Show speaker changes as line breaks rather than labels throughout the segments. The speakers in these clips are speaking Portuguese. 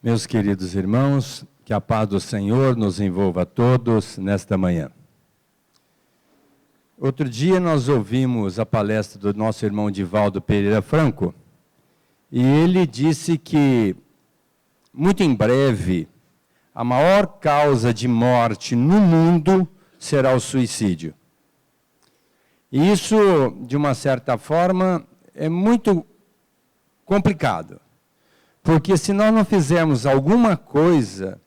Meus queridos irmãos, que a paz do Senhor nos envolva a todos nesta manhã. Outro dia nós ouvimos a palestra do nosso irmão Divaldo Pereira Franco, e ele disse que, muito em breve, a maior causa de morte no mundo será o suicídio. E isso, de uma certa forma, é muito complicado. Porque se nós não fizermos alguma coisa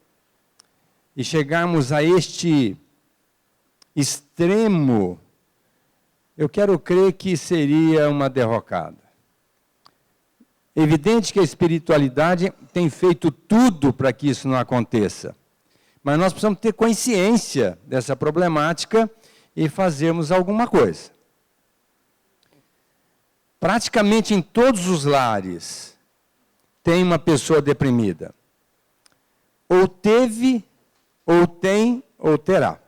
e chegarmos a este extremo, eu quero crer que seria uma derrocada. Evidente que a espiritualidade tem feito tudo para que isso não aconteça. Mas nós precisamos ter consciência dessa problemática e fazermos alguma coisa. Praticamente em todos os lares tem uma pessoa deprimida. Ou teve, ou tem, ou terá.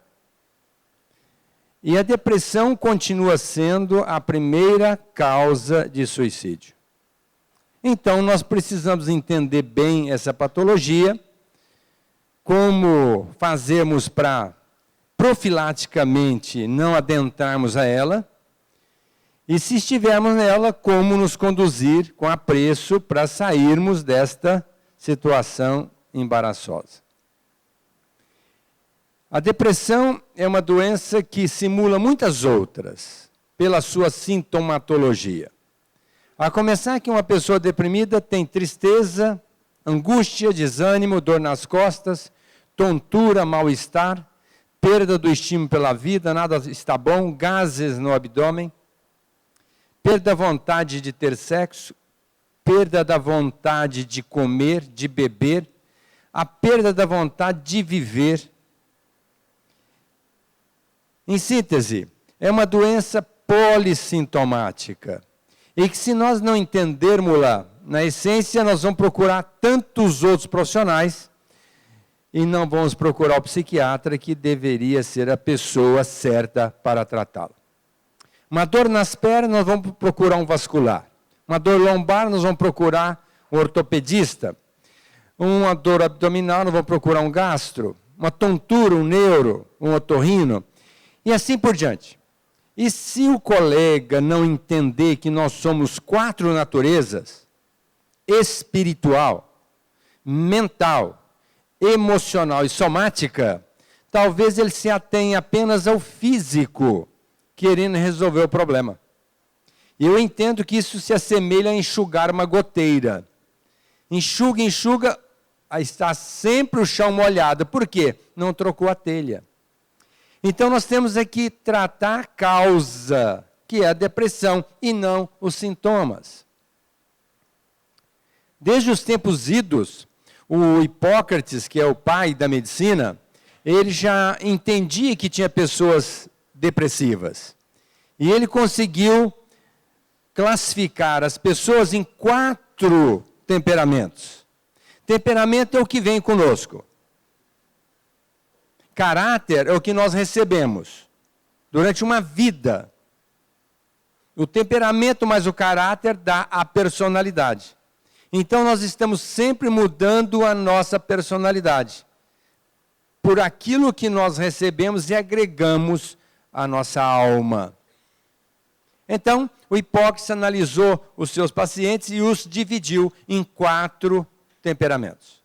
E a depressão continua sendo a primeira causa de suicídio. Então, nós precisamos entender bem essa patologia, como fazermos para profilaticamente não adentrarmos a ela, e se estivermos nela, como nos conduzir com apreço para sairmos desta situação embaraçosa. A depressão é uma doença que simula muitas outras, pela sua sintomatologia. A começar que uma pessoa deprimida tem tristeza, angústia, desânimo, dor nas costas, tontura, mal-estar, perda do estímulo pela vida, nada está bom, gases no abdômen, perda da vontade de ter sexo, perda da vontade de comer, de beber, a perda da vontade de viver. Em síntese, é uma doença polissintomática. E que se nós não entendermos-la na essência, nós vamos procurar tantos outros profissionais e não vamos procurar o psiquiatra, que deveria ser a pessoa certa para tratá-la. Uma dor nas pernas, nós vamos procurar um vascular. Uma dor lombar, nós vamos procurar um ortopedista. Uma dor abdominal, nós vamos procurar um gastro. Uma tontura, um neuro, um otorrino. E assim por diante. E se o colega não entender que nós somos 4 naturezas, espiritual, mental, emocional e somática, talvez ele se atenha apenas ao físico, querendo resolver o problema. E eu entendo que isso se assemelha a enxugar uma goteira. Enxuga, enxuga, aí está sempre o chão molhado. Por quê? Não trocou a telha. Então nós temos aqui tratar a causa, que é a depressão, e não os sintomas. Desde os tempos idos, o Hipócrates, que é o pai da medicina, ele já entendia que tinha pessoas depressivas. E ele conseguiu classificar as pessoas em 4 temperamentos. Temperamento é o que vem conosco. Caráter é o que nós recebemos durante uma vida. O temperamento mais o caráter dá a personalidade. Então nós estamos sempre mudando a nossa personalidade por aquilo que nós recebemos e agregamos à nossa alma. Então, o Hipócrates analisou os seus pacientes e os dividiu em 4 temperamentos.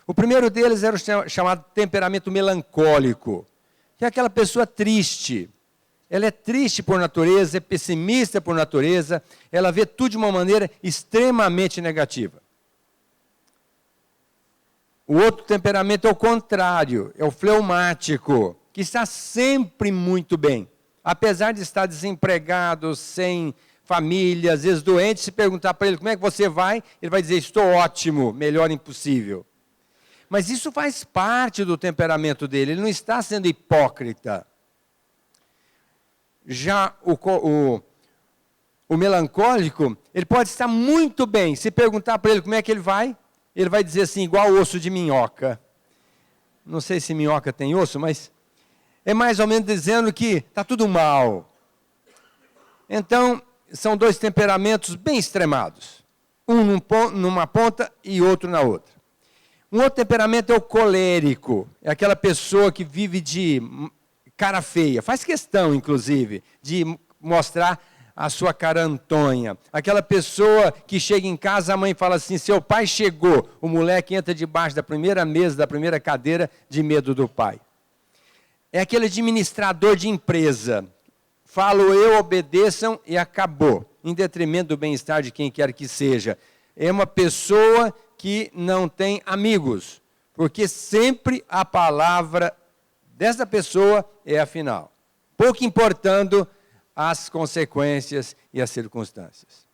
O primeiro deles era o chamado temperamento melancólico, que é aquela pessoa triste. Ela é triste por natureza, é pessimista por natureza, ela vê tudo de uma maneira extremamente negativa. O outro temperamento é o contrário, é o fleumático, que está sempre muito bem. Apesar de estar desempregado, sem família, às vezes doente, se perguntar para ele como é que você vai, ele vai dizer, estou ótimo, melhor impossível. Mas isso faz parte do temperamento dele, ele não está sendo hipócrita. Já o melancólico, ele pode estar muito bem. Se perguntar para ele como é que ele vai dizer assim, igual osso de minhoca. Não sei se minhoca tem osso, mas é mais ou menos dizendo que está tudo mal. Então, são 2 temperamentos bem extremados. Um numa ponta e outro na outra. Um outro temperamento é o colérico. É aquela pessoa que vive de cara feia. Faz questão, inclusive, de mostrar a sua cara antonha. Aquela pessoa que chega em casa, a mãe fala assim, seu pai chegou. O moleque entra debaixo da primeira mesa, da primeira cadeira, de medo do pai. É aquele administrador de empresa. Falo eu, obedeçam e acabou. Em detrimento do bem-estar de quem quer que seja. É uma pessoa que não tem amigos. Porque sempre a palavra dessa pessoa é a final. Pouco importando as consequências e as circunstâncias.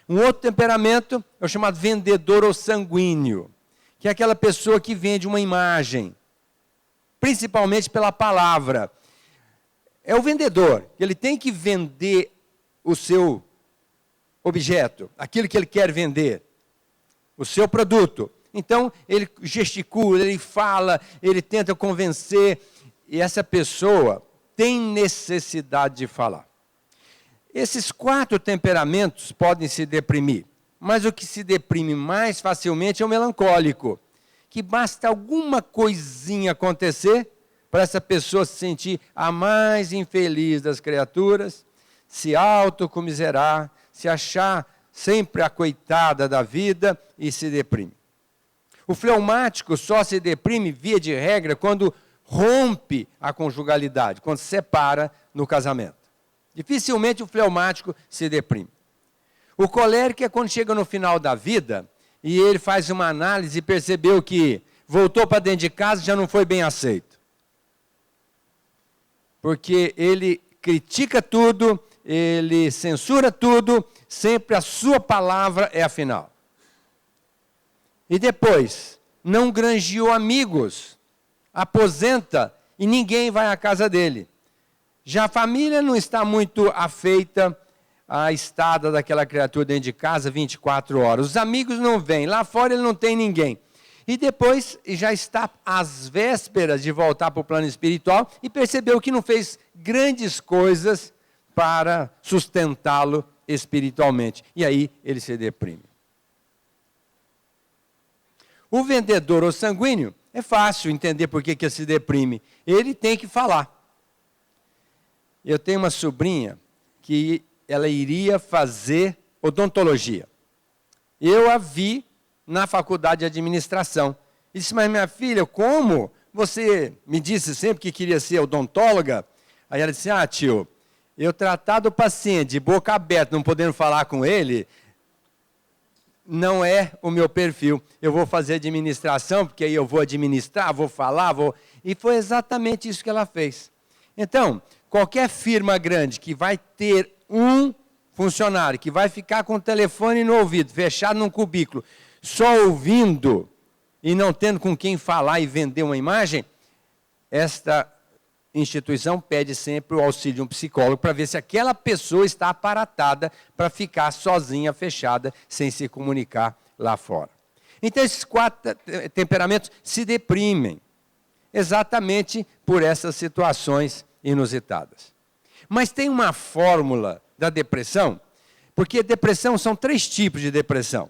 Um outro temperamento é o chamado vendedor ou sanguíneo, que é aquela pessoa que vende uma imagem, principalmente pela palavra. É o vendedor, ele tem que vender o seu objeto, aquilo que ele quer vender, o seu produto. Então, ele gesticula, ele fala, ele tenta convencer, e essa pessoa tem necessidade de falar. Esses 4 temperamentos podem se deprimir, mas o que se deprime mais facilmente é o melancólico, que basta alguma coisinha acontecer para essa pessoa se sentir a mais infeliz das criaturas, se autocomiserar, se achar sempre a coitada da vida e se deprime. O fleumático só se deprime, via de regra, quando rompe a conjugalidade, quando se separa no casamento. Dificilmente o fleumático se deprime. O colérico é quando chega no final da vida e ele faz uma análise e percebeu que voltou para dentro de casa e já não foi bem aceito. Porque ele critica tudo, ele censura tudo, sempre a sua palavra é a final. E depois, não granjeou amigos, aposenta e ninguém vai à casa dele. Já a família não está muito afeita à estada daquela criatura dentro de casa 24 horas. Os amigos não vêm, lá fora ele não tem ninguém. E depois já está às vésperas de voltar para o plano espiritual e percebeu que não fez grandes coisas para sustentá-lo espiritualmente. E aí ele se deprime. O vendedor ou sanguíneo, é fácil entender por que ele se deprime. Ele tem que falar. Eu tenho uma sobrinha que ela iria fazer odontologia. Eu a vi na faculdade de administração. E disse, mas minha filha, como? Você me disse sempre que queria ser odontóloga? Aí ela disse, tio, eu tratar do paciente de boca aberta, não podendo falar com ele, não é o meu perfil. Eu vou fazer administração, porque aí eu vou administrar, vou falar, vou... E foi exatamente isso que ela fez. Então, qualquer firma grande que vai ter um funcionário, que vai ficar com o telefone no ouvido, fechado num cubículo, só ouvindo e não tendo com quem falar e vender uma imagem, esta instituição pede sempre o auxílio de um psicólogo para ver se aquela pessoa está aparatada para ficar sozinha, fechada, sem se comunicar lá fora. Então, esses 4 temperamentos se deprimem, exatamente por essas situações inusitadas. Mas tem uma fórmula da depressão, porque depressão são 3 tipos de depressão.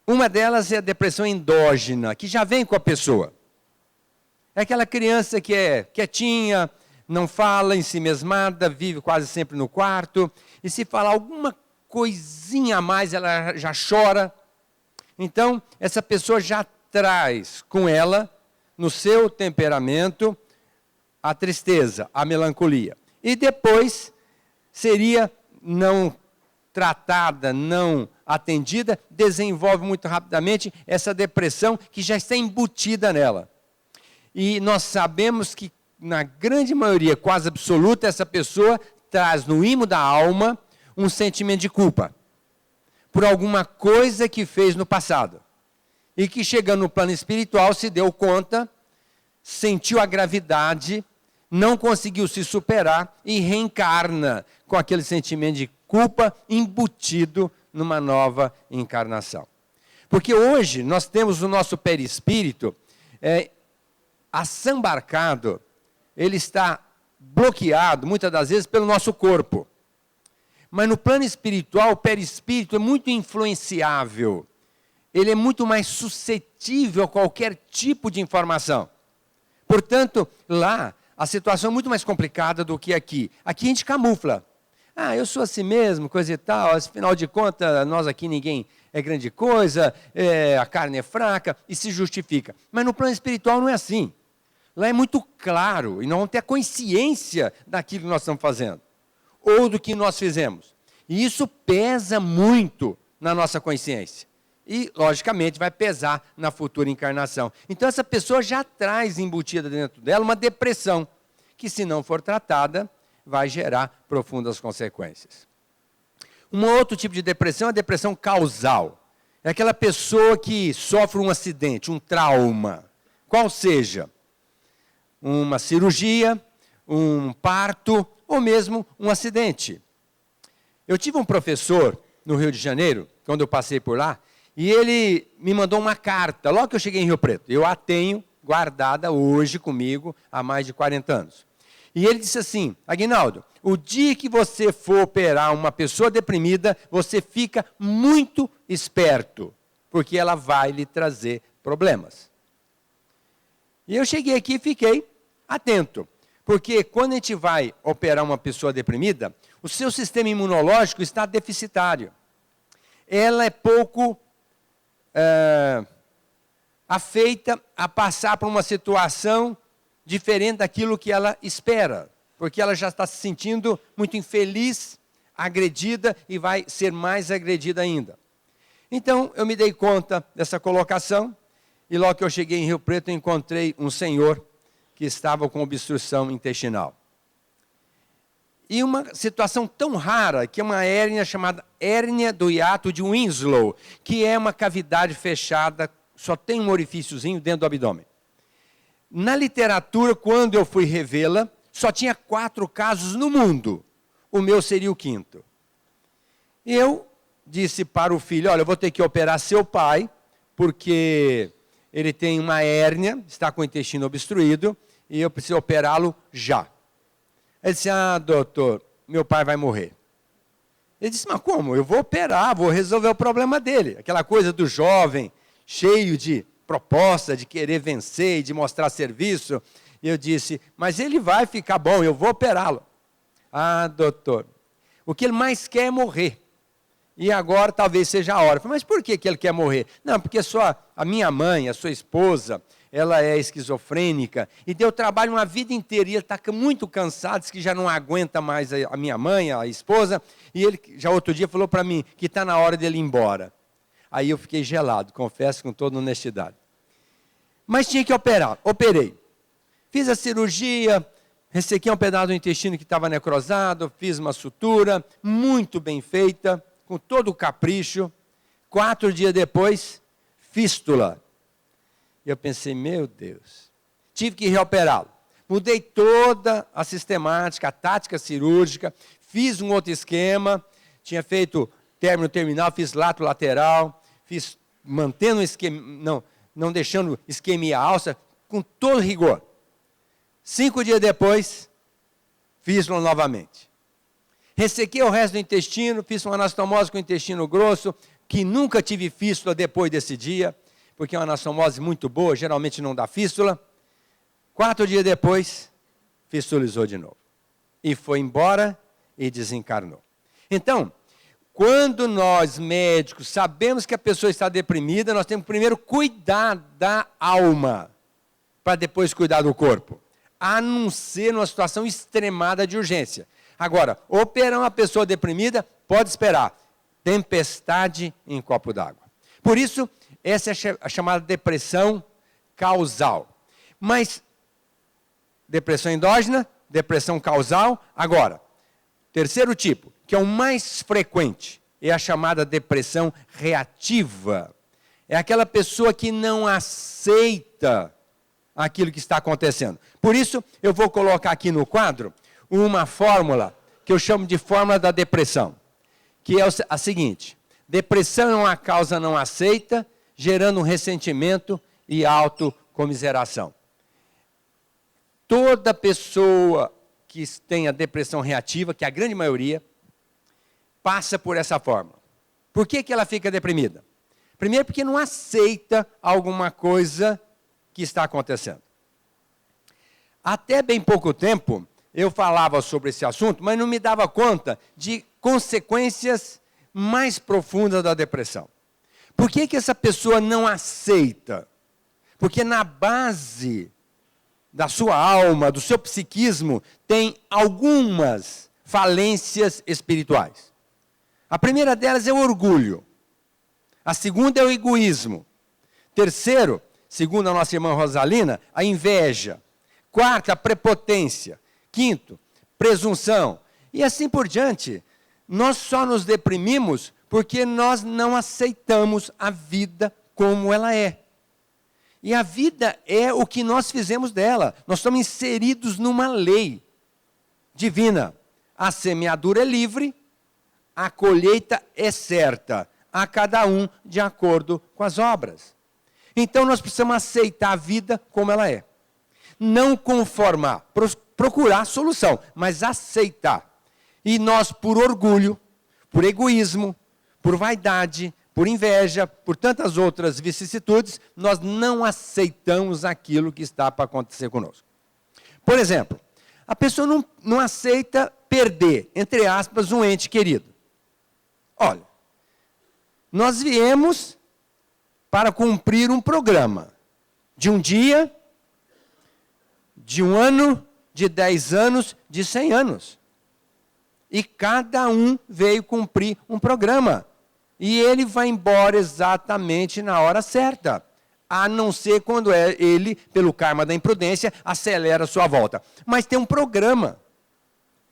Uma delas é a depressão endógena, que já vem com a pessoa. É aquela criança que é quietinha, não fala, ensimesmada, vive quase sempre no quarto, e se falar alguma coisinha a mais, ela já chora. Então, essa pessoa já traz com ela, no seu temperamento, a tristeza, a melancolia. E depois, seria não tratada, não atendida, desenvolve muito rapidamente essa depressão que já está embutida nela. E nós sabemos que, na grande maioria, quase absoluta, essa pessoa traz no imo da alma um sentimento de culpa por alguma coisa que fez no passado. E que, chegando no plano espiritual, se deu conta, sentiu a gravidade, não conseguiu se superar e reencarna com aquele sentimento de culpa embutido numa nova encarnação. Porque hoje nós temos o nosso perispírito assambarcado, ele está bloqueado, muitas das vezes, pelo nosso corpo. Mas no plano espiritual, o perispírito é muito influenciável. ele é muito mais suscetível a qualquer tipo de informação. Portanto, lá, a situação é muito mais complicada do que aqui. Aqui a gente camufla. Ah, eu sou assim mesmo, coisa e tal, afinal de contas, nós aqui ninguém é grande coisa, a carne é fraca, e se justifica. Mas no plano espiritual não é assim. Lá é muito claro, e nós vamos ter a consciência daquilo que nós estamos fazendo, ou do que nós fizemos. E isso pesa muito na nossa consciência. E, logicamente, vai pesar na futura encarnação. Então, essa pessoa já traz embutida dentro dela uma depressão, que, se não for tratada, vai gerar profundas consequências. Um outro tipo de depressão é a depressão causal. É aquela pessoa que sofre um acidente, um trauma, qual seja, uma cirurgia, um parto ou mesmo um acidente. Eu tive um professor no Rio de Janeiro, quando eu passei por lá, e ele me mandou uma carta, logo que eu cheguei em Rio Preto. Eu a tenho guardada hoje comigo há mais de 40 anos. E ele disse assim: Aguinaldo, o dia que você for operar uma pessoa deprimida, você fica muito esperto, porque ela vai lhe trazer problemas. E eu cheguei aqui e fiquei atento, porque quando a gente vai operar uma pessoa deprimida, o seu sistema imunológico está deficitário. Ela é pouco afeita a passar por uma situação diferente daquilo que ela espera, porque ela já está se sentindo muito infeliz, agredida e vai ser mais agredida ainda. Então, eu me dei conta dessa colocação e logo que eu cheguei em Rio Preto, eu encontrei um senhor que estava com obstrução intestinal. E uma situação tão rara, que é uma hérnia chamada hérnia do hiato de Winslow, que é uma cavidade fechada, só tem um orifíciozinho dentro do abdômen. Na literatura, quando eu fui revê-la, só tinha 4 casos no mundo. O meu seria o 5º. Eu disse para o filho: olha, eu vou ter que operar seu pai, porque ele tem uma hérnia, está com o intestino obstruído, e eu preciso operá-lo já. Ele disse: ah, doutor, meu pai vai morrer. Ele disse: mas como? Eu vou operar, vou resolver o problema dele. Aquela coisa do jovem, cheio de proposta, de querer vencer, de mostrar serviço. E eu disse: mas ele vai ficar bom, eu vou operá-lo. Ah, doutor, o que ele mais quer é morrer. E agora talvez seja a hora. Eu falei: mas por que ele quer morrer? Não, porque a minha mãe, a sua esposa, ela é esquizofrênica, e deu trabalho uma vida inteira, e ele está muito cansado, diz que já não aguenta mais a minha mãe, a esposa, e ele já outro dia falou para mim que está na hora dele ir embora. Aí eu fiquei gelado, confesso com toda honestidade. Mas tinha que operar, operei. Fiz a cirurgia, ressequei um pedaço do intestino que estava necrosado, fiz uma sutura, muito bem feita, com todo o capricho. 4 dias depois, fístula. E eu pensei: meu Deus, tive que reoperá-lo. Mudei toda a sistemática, a tática cirúrgica, fiz um outro esquema, tinha feito término terminal, fiz lato lateral, fiz mantendo o esquema, não deixando isquemia alça, com todo rigor. 5 dias depois, fiz-lo novamente. Ressequei o resto do intestino, fiz uma anastomose com o intestino grosso, que nunca tive fístula depois desse dia, porque é uma anastomose muito boa, geralmente não dá fístula. 4 dias depois, fistulizou de novo. E foi embora e desencarnou. Então, quando nós médicos sabemos que a pessoa está deprimida, nós temos que primeiro cuidar da alma, para depois cuidar do corpo. A não ser numa situação extremada de urgência. Agora, operar uma pessoa deprimida, pode esperar. Tempestade em copo d'água. Por isso, essa é a chamada depressão causal. Mas, depressão endógena, depressão causal. Agora, terceiro tipo, que é o mais frequente, é a chamada depressão reativa. É aquela pessoa que não aceita aquilo que está acontecendo. Por isso, eu vou colocar aqui no quadro uma fórmula que eu chamo de fórmula da depressão, que é a seguinte: depressão é uma causa não aceita, gerando um ressentimento e autocomiseração. Toda pessoa que tem a depressão reativa, que é a grande maioria, passa por essa fórmula. Por que ela fica deprimida? Primeiro, porque não aceita alguma coisa que está acontecendo. Até bem pouco tempo, eu falava sobre esse assunto, mas não me dava conta de consequências mais profundas da depressão. Por que que essa pessoa não aceita? Porque na base da sua alma, do seu psiquismo, tem algumas falências espirituais. A primeira delas é o orgulho. A segunda é o egoísmo. Terceiro, segundo a nossa irmã Rosalina, a inveja. Quarto, a prepotência. Quinto, presunção. E assim por diante. Nós só nos deprimimos porque nós não aceitamos a vida como ela é. E a vida é o que nós fizemos dela. Nós estamos inseridos numa lei divina. A semeadura é livre, a colheita é certa, a cada um de acordo com as obras. Então nós precisamos aceitar a vida como ela é. Não conformar, procurar solução, mas aceitar. E nós, por orgulho, por egoísmo, por vaidade, por inveja, por tantas outras vicissitudes, nós não aceitamos aquilo que está para acontecer conosco. Por exemplo, a pessoa não aceita perder, entre aspas, um ente querido. Olha, nós viemos para cumprir um programa de um dia, de um ano, de 10 anos, de 100 anos. E cada um veio cumprir um programa. E ele vai embora exatamente na hora certa. A não ser quando ele, pelo karma da imprudência, acelera a sua volta. Mas tem um programa.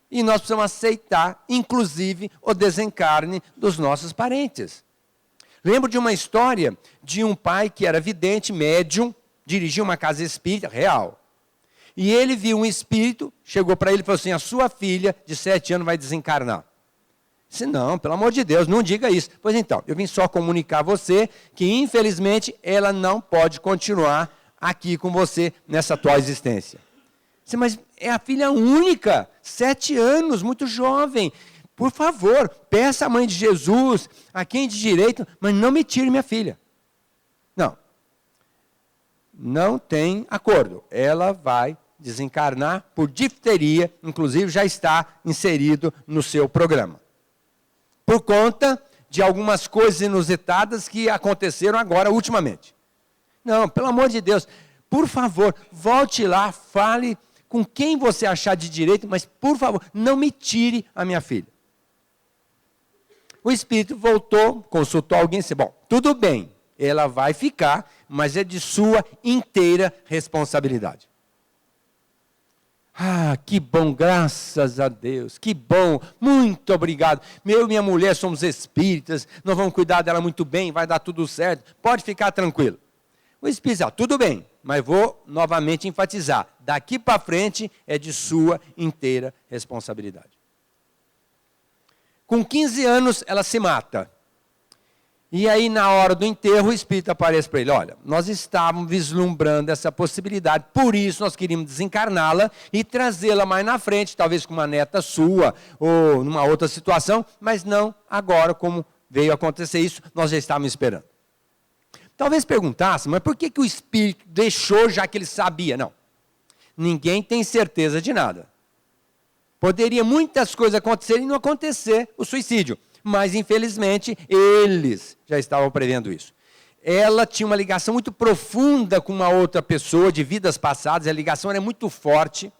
E nós precisamos aceitar, inclusive, o desencarne dos nossos parentes. Lembro de uma história de um pai que era vidente, médium, dirigia uma casa espírita real. E ele viu um espírito, chegou para ele e falou assim, a sua filha de 7 anos vai desencarnar. Disse, não, pelo amor de Deus, não diga isso. Pois então, eu vim só comunicar a você que, infelizmente, ela não pode continuar aqui com você nessa atual existência. Disse, mas é a filha única, 7 anos, muito jovem. Por favor, peça à mãe de Jesus, a quem de direito, mas não me tire minha filha. Não tem acordo. Ela vai desencarnar por difteria, inclusive já está inserido no seu programa. Por conta de algumas coisas inusitadas que aconteceram agora, ultimamente. Não, pelo amor de Deus, por favor, volte lá, fale com quem você achar de direito, mas, por favor, não me tire a minha filha. O espírito voltou, consultou alguém e disse, bom, tudo bem, ela vai ficar, mas é de sua inteira responsabilidade. Ah, que bom, graças a Deus, que bom, muito obrigado. Eu e minha mulher somos espíritas, nós vamos cuidar dela muito bem, vai dar tudo certo, pode ficar tranquilo. O espírito diz, tudo bem, mas vou novamente enfatizar, daqui para frente é de sua inteira responsabilidade. Com 15 anos ela se mata. E aí, na hora do enterro, o espírito aparece para ele, olha, nós estávamos vislumbrando essa possibilidade, por isso nós queríamos desencarná-la e trazê-la mais na frente, talvez com uma neta sua, ou numa outra situação, mas não agora, como veio acontecer isso, nós já estávamos esperando. Talvez perguntasse, mas por que o espírito deixou já que ele sabia? Não, ninguém tem certeza de nada. Poderia muitas coisas acontecerem e não acontecer o suicídio. Mas, infelizmente, eles já estavam prevendo isso. Ela tinha uma ligação muito profunda com uma outra pessoa de vidas passadas, a ligação era muito forte.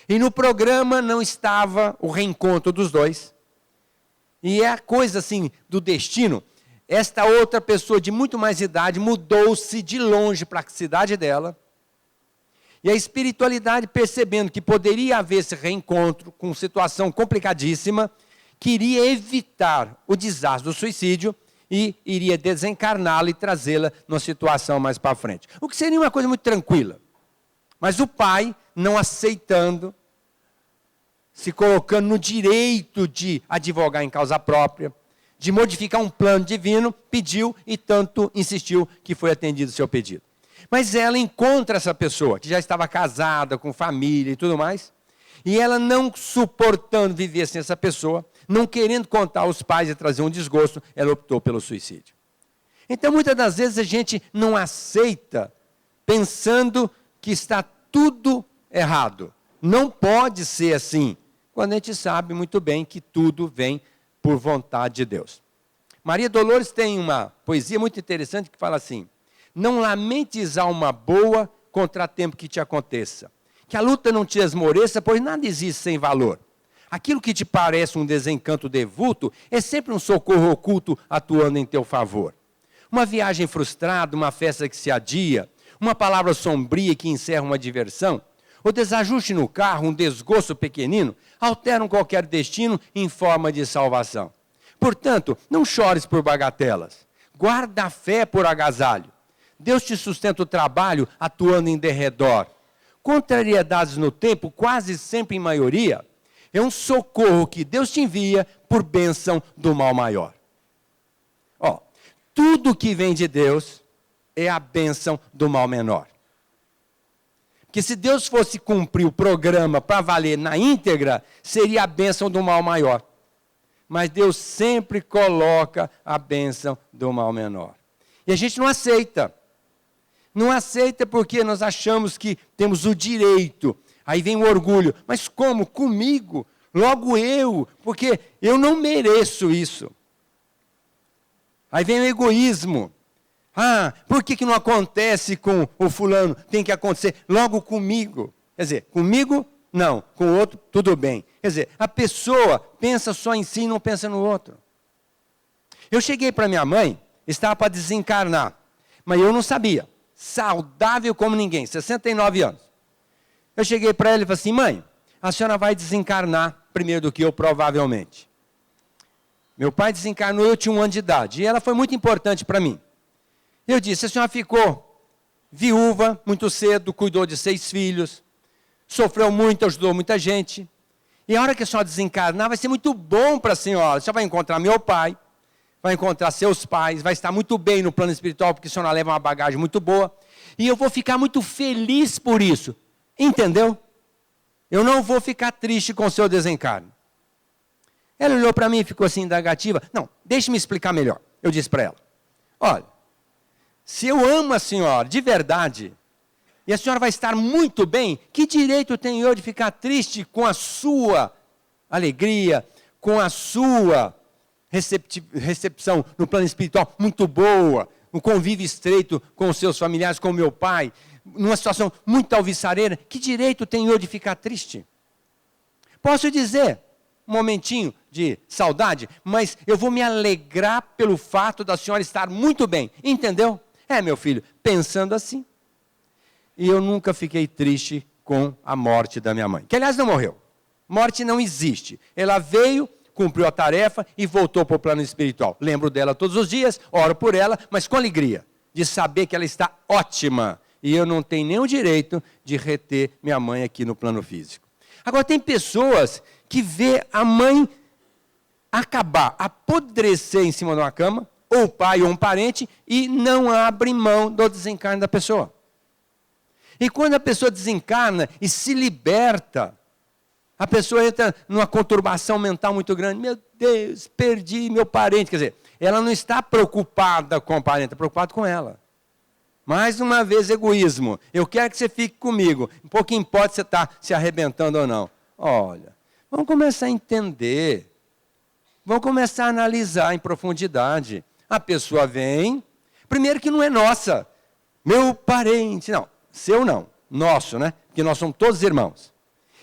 E no programa não estava o reencontro dos dois. E é a coisa assim do destino. Esta outra pessoa de muito mais idade mudou-se de longe para a cidade dela. E a espiritualidade, percebendo que poderia haver esse reencontro com situação complicadíssima, queria evitar o desastre do suicídio e iria desencarná-la e trazê-la numa situação mais para frente. O que seria uma coisa muito tranquila. Mas o pai, não aceitando, se colocando no direito de advogar em causa própria, de modificar um plano divino, pediu e tanto insistiu que foi atendido o seu pedido. Mas ela encontra essa pessoa, que já estava casada, com família e tudo mais, e ela não suportando viver sem essa pessoa, não querendo contar aos pais e trazer um desgosto, ela optou pelo suicídio. Então, muitas das vezes a gente não aceita, pensando que está tudo errado. Não pode ser assim, quando a gente sabe muito bem que tudo vem por vontade de Deus. Maria Dolores tem uma poesia muito interessante que fala assim: não lamentes alma boa, contratempo que te aconteça. Que a luta não te esmoreça, pois nada existe sem valor. Aquilo que te parece um desencanto devuto, é sempre um socorro oculto atuando em teu favor. Uma viagem frustrada, uma festa que se adia, uma palavra sombria que encerra uma diversão, o desajuste no carro, um desgosto pequenino, alteram qualquer destino em forma de salvação. Portanto, não chores por bagatelas, guarda a fé por agasalho. Deus te sustenta o trabalho atuando em derredor. Contrariedades no tempo, quase sempre em maioria, é um socorro que Deus te envia por bênção do mal maior. Ó, tudo que vem de Deus é a bênção do mal menor. Porque se Deus fosse cumprir o programa para valer na íntegra, seria a bênção do mal maior. Mas Deus sempre coloca a bênção do mal menor. E a gente não aceita. Não aceita porque nós achamos que temos o direito. Aí vem o orgulho. Mas como? Comigo? Logo eu? Porque eu não mereço isso. Aí vem o egoísmo. Ah, por que não acontece com o fulano? Tem que acontecer logo comigo. Quer dizer, comigo, não. Com o outro, tudo bem. Quer dizer, a pessoa pensa só em si e não pensa no outro. Eu cheguei para minha mãe, estava para desencarnar. Mas eu não sabia. Saudável como ninguém, 69 anos. Eu cheguei para ela e falei assim: mãe, a senhora vai desencarnar primeiro do que eu, provavelmente. Meu pai desencarnou, eu tinha 1 ano de idade. E ela foi muito importante para mim. Eu disse: a senhora ficou viúva muito cedo, cuidou de 6 filhos, sofreu muito, ajudou muita gente. E a hora que a senhora desencarnar, vai ser muito bom para a senhora. A senhora vai encontrar meu pai, vai encontrar seus pais, vai estar muito bem no plano espiritual, porque a senhora leva uma bagagem muito boa. E eu vou ficar muito feliz por isso. Entendeu? Eu não vou ficar triste com o seu desencarne. Ela olhou para mim e ficou assim, indagativa. Não, deixe-me explicar melhor. Eu disse para ela: olha, se eu amo a senhora de verdade, e a senhora vai estar muito bem, que direito tenho eu de ficar triste com a sua alegria, com a sua recepção no plano espiritual muito boa, um convívio estreito com os seus familiares, com o meu pai, numa situação muito alvissareira? Que direito tenho eu de ficar triste? Posso dizer, um momentinho de saudade, mas eu vou me alegrar pelo fato da senhora estar muito bem, entendeu? É, meu filho, pensando assim. E eu nunca fiquei triste com a morte da minha mãe, que aliás não morreu. Morte não existe. Ela veio, cumpriu a tarefa e voltou para o plano espiritual. Lembro dela todos os dias, oro por ela, mas com alegria, de saber que ela está ótima. E eu não tenho nenhum direito de reter minha mãe aqui no plano físico. Agora, tem pessoas que vê a mãe acabar, apodrecer em cima de uma cama, ou o pai ou um parente, e não abre mão do desencarne da pessoa. E quando a pessoa desencarna e se liberta, a pessoa entra numa conturbação mental muito grande. Meu Deus, perdi meu parente. Quer dizer, ela não está preocupada com o parente, está preocupada com ela. Mais uma vez, egoísmo. Eu quero que você fique comigo. Um pouco importa se você está se arrebentando ou não. Olha, vamos começar a entender. Vamos começar a analisar em profundidade. A pessoa vem, primeiro que não é nossa. Meu parente, não. Seu não. Nosso, né? Porque nós somos todos irmãos.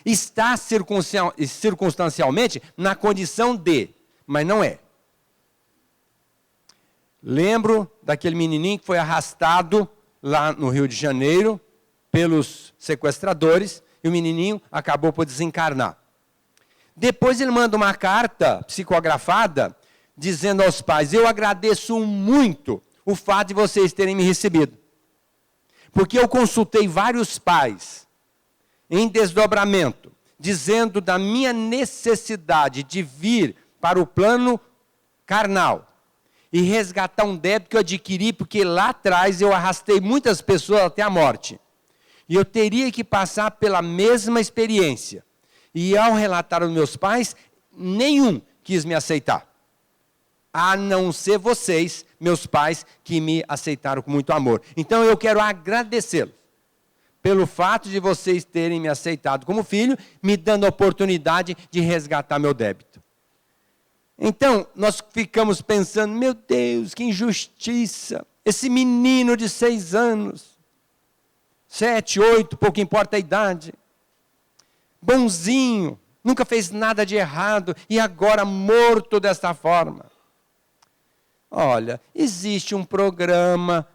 Está circunstancialmente na condição de, mas não é. Lembro daquele menininho que foi arrastado lá no Rio de Janeiro pelos sequestradores e o menininho acabou por desencarnar. Depois ele manda uma carta psicografada dizendo aos pais: eu agradeço muito o fato de vocês terem me recebido. Porque eu consultei vários pais em desdobramento, dizendo da minha necessidade de vir para o plano carnal e resgatar um débito que eu adquiri, porque lá atrás eu arrastei muitas pessoas até a morte. E eu teria que passar pela mesma experiência. E ao relatar aos meus pais, nenhum quis me aceitar. a não ser vocês, meus pais, que me aceitaram com muito amor. Então eu quero agradecê-los pelo fato de vocês terem me aceitado como filho, me dando a oportunidade de resgatar meu débito. Então, nós ficamos pensando, meu Deus, que injustiça. Esse menino de 6 anos, 7, 8, pouco importa a idade, bonzinho, nunca fez nada de errado e agora morto desta forma. Olha, existe um programa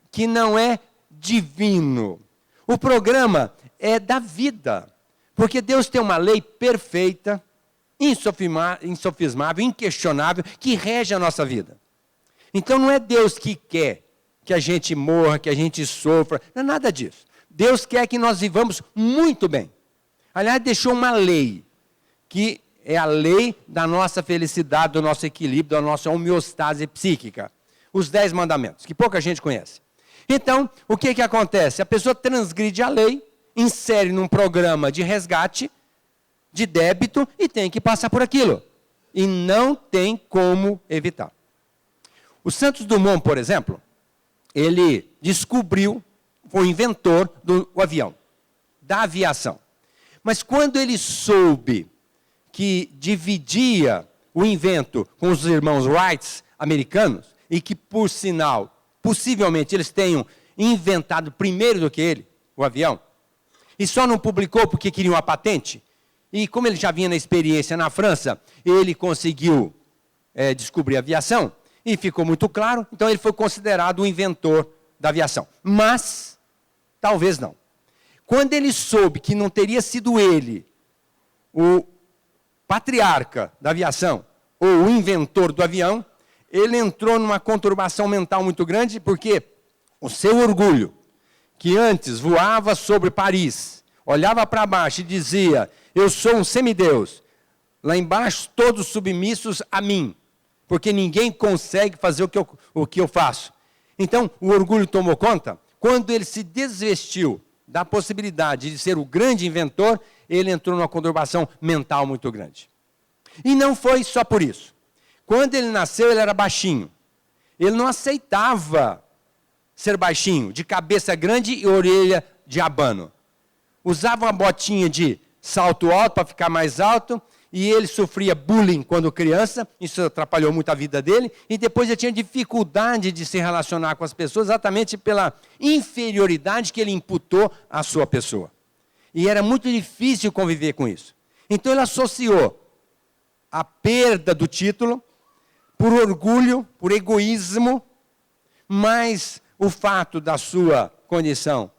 que não é divino. O programa é da vida, porque Deus tem uma lei perfeita, insofismável, inquestionável, que rege a nossa vida. Então não é Deus que quer que a gente morra, que a gente sofra, não é nada disso. Deus quer que nós vivamos muito bem. Aliás, deixou uma lei, que é a lei da nossa felicidade, do nosso equilíbrio, da nossa homeostase psíquica. Os 10 mandamentos, que pouca gente conhece. Então, o que acontece? A pessoa transgride a lei, insere num programa de resgate, de débito, e tem que passar por aquilo. E não tem como evitar. O Santos Dumont, por exemplo, ele descobriu, foi o inventor do avião, da aviação. Mas quando ele soube que dividia o invento com os irmãos Wright, americanos, e que, por sinal, possivelmente eles tenham inventado primeiro do que ele, o avião, e só não publicou porque queriam a patente, e como ele já vinha na experiência na França, ele conseguiu descobrir a aviação, e ficou muito claro, então ele foi considerado o inventor da aviação. Mas, talvez não. Quando ele soube que não teria sido ele o patriarca da aviação, ou o inventor do avião, ele entrou numa conturbação mental muito grande, porque o seu orgulho, que antes voava sobre Paris, olhava para baixo e dizia, eu sou um semideus, lá embaixo todos submissos a mim, porque ninguém consegue fazer o que eu faço. Então, o orgulho tomou conta. Quando ele se desvestiu da possibilidade de ser o grande inventor, ele entrou numa conturbação mental muito grande. E não foi só por isso. Quando ele nasceu, ele era baixinho. Ele não aceitava ser baixinho, de cabeça grande e orelha de abano. Usava uma botinha de salto alto para ficar mais alto, e ele sofria bullying quando criança, isso atrapalhou muito a vida dele, e depois ele tinha dificuldade de se relacionar com as pessoas, exatamente pela inferioridade que ele imputou à sua pessoa. E era muito difícil conviver com isso. Então ele associou a perda do título, por orgulho, por egoísmo, mas o fato da sua condição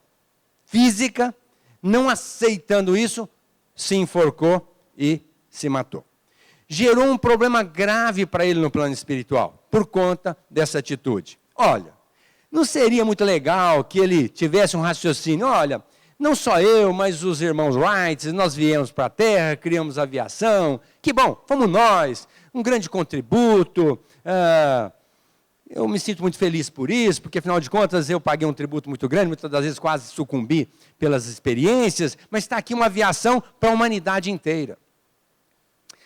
física, não aceitando isso, se enforcou e se matou. Gerou um problema grave para ele no plano espiritual, por conta dessa atitude. Olha, não seria muito legal que ele tivesse um raciocínio, olha, não só eu, mas os irmãos Wright, nós viemos para a Terra, criamos aviação, que bom, fomos nós, um grande contributo, eu me sinto muito feliz por isso, porque afinal de contas eu paguei um tributo muito grande, muitas das vezes quase sucumbi pelas experiências, mas está aqui uma aviação para a humanidade inteira.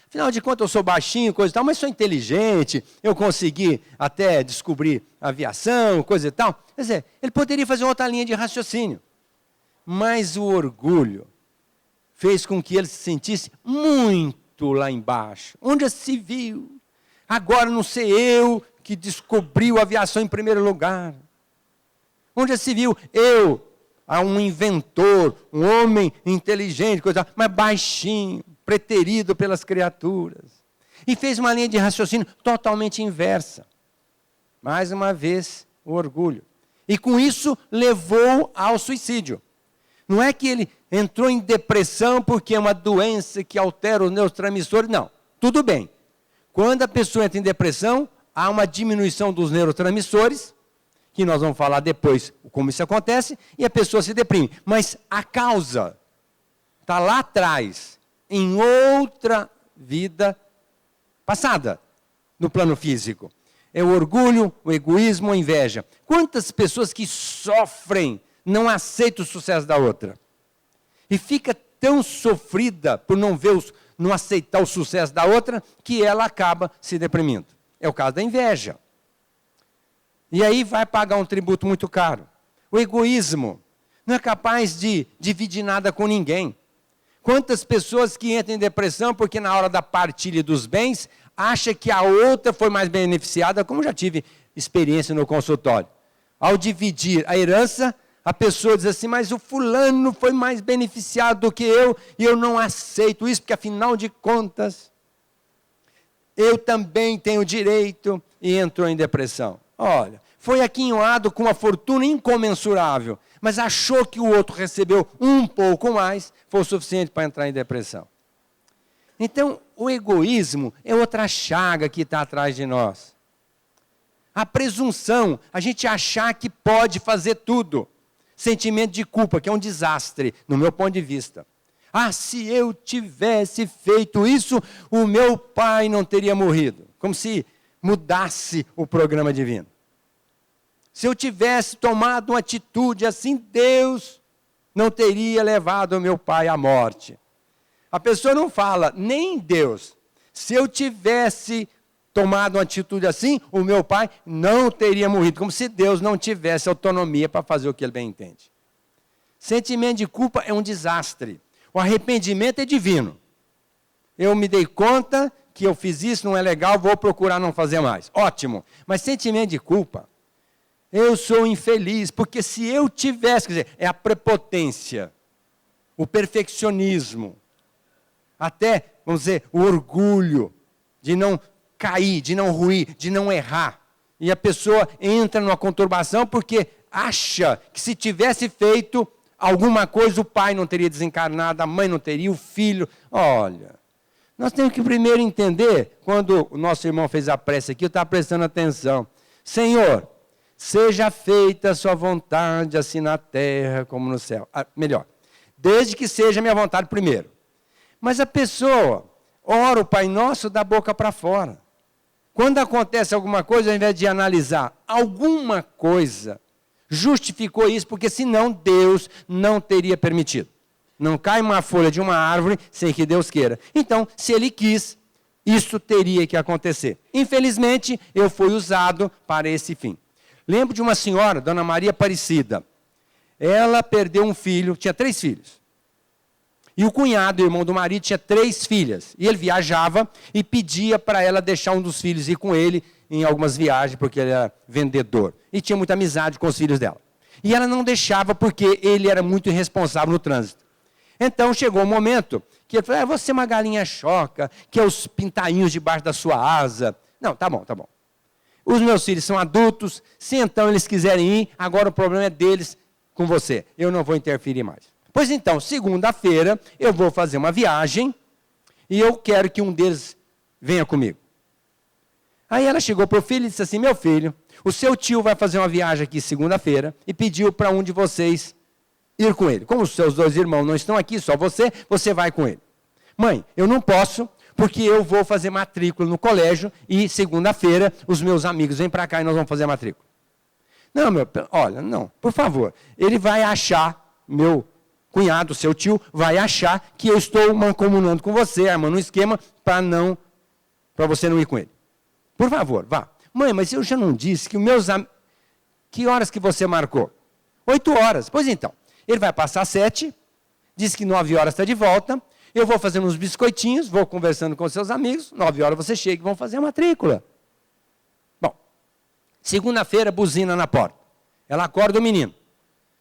Afinal de contas eu sou baixinho, coisa e tal, mas sou inteligente, eu consegui até descobrir a aviação, coisa e tal. Quer dizer, ele poderia fazer outra linha de raciocínio, mas o orgulho fez com que ele se sentisse muito lá embaixo. Onde se viu? Agora não sei eu que descobriu a aviação em primeiro lugar. Onde se viu? Eu, um inventor, um homem inteligente, coisa, mas baixinho, preterido pelas criaturas. E fez uma linha de raciocínio totalmente inversa. Mais uma vez, o orgulho. E com isso, levou ao suicídio. Não é que ele entrou em depressão porque é uma doença que altera os neurotransmissores, não. Tudo bem. Quando a pessoa entra em depressão, há uma diminuição dos neurotransmissores, que nós vamos falar depois como isso acontece, e a pessoa se deprime. Mas a causa está lá atrás, em outra vida passada, no plano físico. É o orgulho, o egoísmo, a inveja. Quantas pessoas que sofrem, não aceitam o sucesso da outra. E fica tão sofrida por não aceitar o sucesso da outra, que ela acaba se deprimindo. É o caso da inveja. E aí vai pagar um tributo muito caro. O egoísmo não é capaz de dividir nada com ninguém. Quantas pessoas que entram em depressão porque na hora da partilha dos bens, acha que a outra foi mais beneficiada, como já tive experiência no consultório. Ao dividir a herança, a pessoa diz assim, mas o fulano foi mais beneficiado do que eu, e eu não aceito isso, porque afinal de contas, eu também tenho direito, e entrou em depressão. Olha, foi aquinhoado com uma fortuna incomensurável, mas achou que o outro recebeu um pouco mais, foi o suficiente para entrar em depressão. Então, o egoísmo é outra chaga que está atrás de nós. A presunção, a gente achar que pode fazer tudo. Sentimento de culpa, que é um desastre, no meu ponto de vista. Ah, se eu tivesse feito isso, o meu pai não teria morrido. Como se mudasse o programa divino. Se eu tivesse tomado uma atitude assim, Deus não teria levado o meu pai à morte. A pessoa não fala, nem Deus. Se eu tivesse tomado uma atitude assim, o meu pai não teria morrido. Como se Deus não tivesse autonomia para fazer o que ele bem entende. Sentimento de culpa é um desastre. O arrependimento é divino. Eu me dei conta que eu fiz isso, não é legal, vou procurar não fazer mais. Ótimo. Mas sentimento de culpa, eu sou infeliz, porque se eu tivesse, quer dizer, é a prepotência, o perfeccionismo, até, vamos dizer, o orgulho de não cair, de não ruir, de não errar. E a pessoa entra numa conturbação porque acha que se tivesse feito alguma coisa, o pai não teria desencarnado, a mãe não teria, o filho. Olha, nós temos que primeiro entender, quando o nosso irmão fez a prece aqui, eu estava prestando atenção. Senhor, seja feita a sua vontade, assim na terra como no céu. Melhor, desde que seja a minha vontade primeiro. Mas a pessoa ora o Pai Nosso da boca para fora. Quando acontece alguma coisa, ao invés de analisar alguma coisa, justificou isso, porque senão Deus não teria permitido. Não cai uma folha de uma árvore sem que Deus queira. Então, se Ele quis, isso teria que acontecer. Infelizmente, eu fui usado para esse fim. Lembro de uma senhora, Dona Maria Aparecida. Ela perdeu um filho, tinha 3 filhos. E o cunhado, o irmão do marido, tinha 3 filhas. E ele viajava e pedia para ela deixar um dos filhos ir com ele em algumas viagens, porque ele era vendedor. E tinha muita amizade com os filhos dela. E ela não deixava porque ele era muito irresponsável no trânsito. Então chegou um momento que ele falou, você é uma galinha choca, que é os pintainhos debaixo da sua asa. Não, tá bom, tá bom. Os meus filhos são adultos, se então eles quiserem ir, agora o problema é deles com você. Eu não vou interferir mais. Pois então, segunda-feira, eu vou fazer uma viagem e eu quero que um deles venha comigo. Aí ela chegou para o filho e disse assim, meu filho, o seu tio vai fazer uma viagem aqui segunda-feira e pediu para um de vocês ir com ele. Como os seus 2 irmãos não estão aqui, só você vai com ele. Mãe, eu não posso, porque eu vou fazer matrícula no colégio e segunda-feira os meus amigos vêm para cá e nós vamos fazer a matrícula. Não, olha, não, por favor, ele vai achar, meu cunhado, seu tio, vai achar que eu estou mancomunando com você, armando um esquema para você não ir com ele. Por favor, vá. Mãe, mas eu já não disse que os meus amigos... Que horas que você marcou? 8 horas. Pois então, ele vai passar 7, diz que 9 horas está de volta, eu vou fazendo uns biscoitinhos, vou conversando com seus amigos, 9 horas você chega e vão fazer a matrícula. Bom, segunda-feira, buzina na porta. Ela acorda o menino.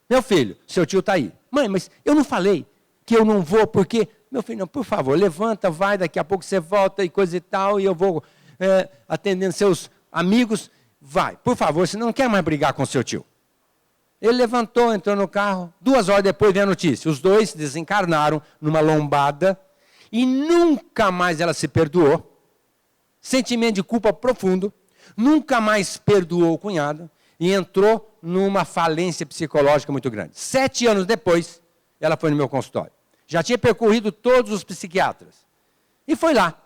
Meu filho, seu tio está aí. Mãe, mas eu não falei que eu não vou porque... Meu filho, não, por favor, levanta, vai, daqui a pouco você volta e coisa e tal, e eu vou atendendo seus amigos. Vai, por favor, você não quer mais brigar com seu tio. Ele levantou, entrou no carro, 2 horas depois veio a notícia. Os 2 desencarnaram numa lombada e nunca mais ela se perdoou. Sentimento de culpa profundo. Nunca mais perdoou o cunhado e entrou numa falência psicológica muito grande. 7 anos depois, ela foi no meu consultório. Já tinha percorrido todos os psiquiatras. E foi lá.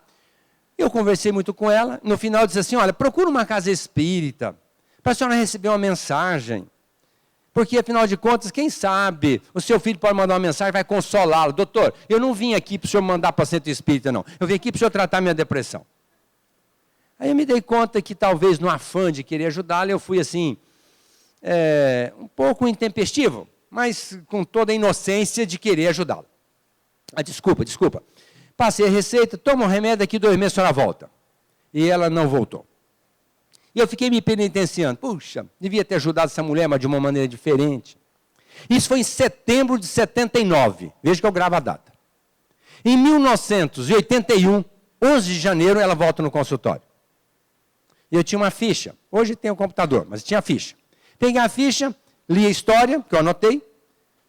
Eu conversei muito com ela. No final disse assim, olha, procura uma casa espírita para a senhora receber uma mensagem. Porque, afinal de contas, quem sabe, o seu filho pode mandar uma mensagem, vai consolá-lo. Doutor, eu não vim aqui para o senhor mandar para centro espírita, não. Eu vim aqui para o senhor tratar minha depressão. Aí eu me dei conta que talvez no afã de querer ajudá-la, eu fui assim, um pouco intempestivo, mas com toda a inocência de querer ajudá-la. Desculpa. Passei a receita, toma um remédio, daqui 2 meses a senhora volta. E ela não voltou. E eu fiquei me penitenciando. Puxa, devia ter ajudado essa mulher, mas de uma maneira diferente. Isso foi em setembro de 79. Veja que eu gravo a data. Em 1981, 11 de janeiro, ela volta no consultório. E eu tinha uma ficha. Hoje tem um computador, mas tinha a ficha. Peguei a ficha, li a história, que eu anotei.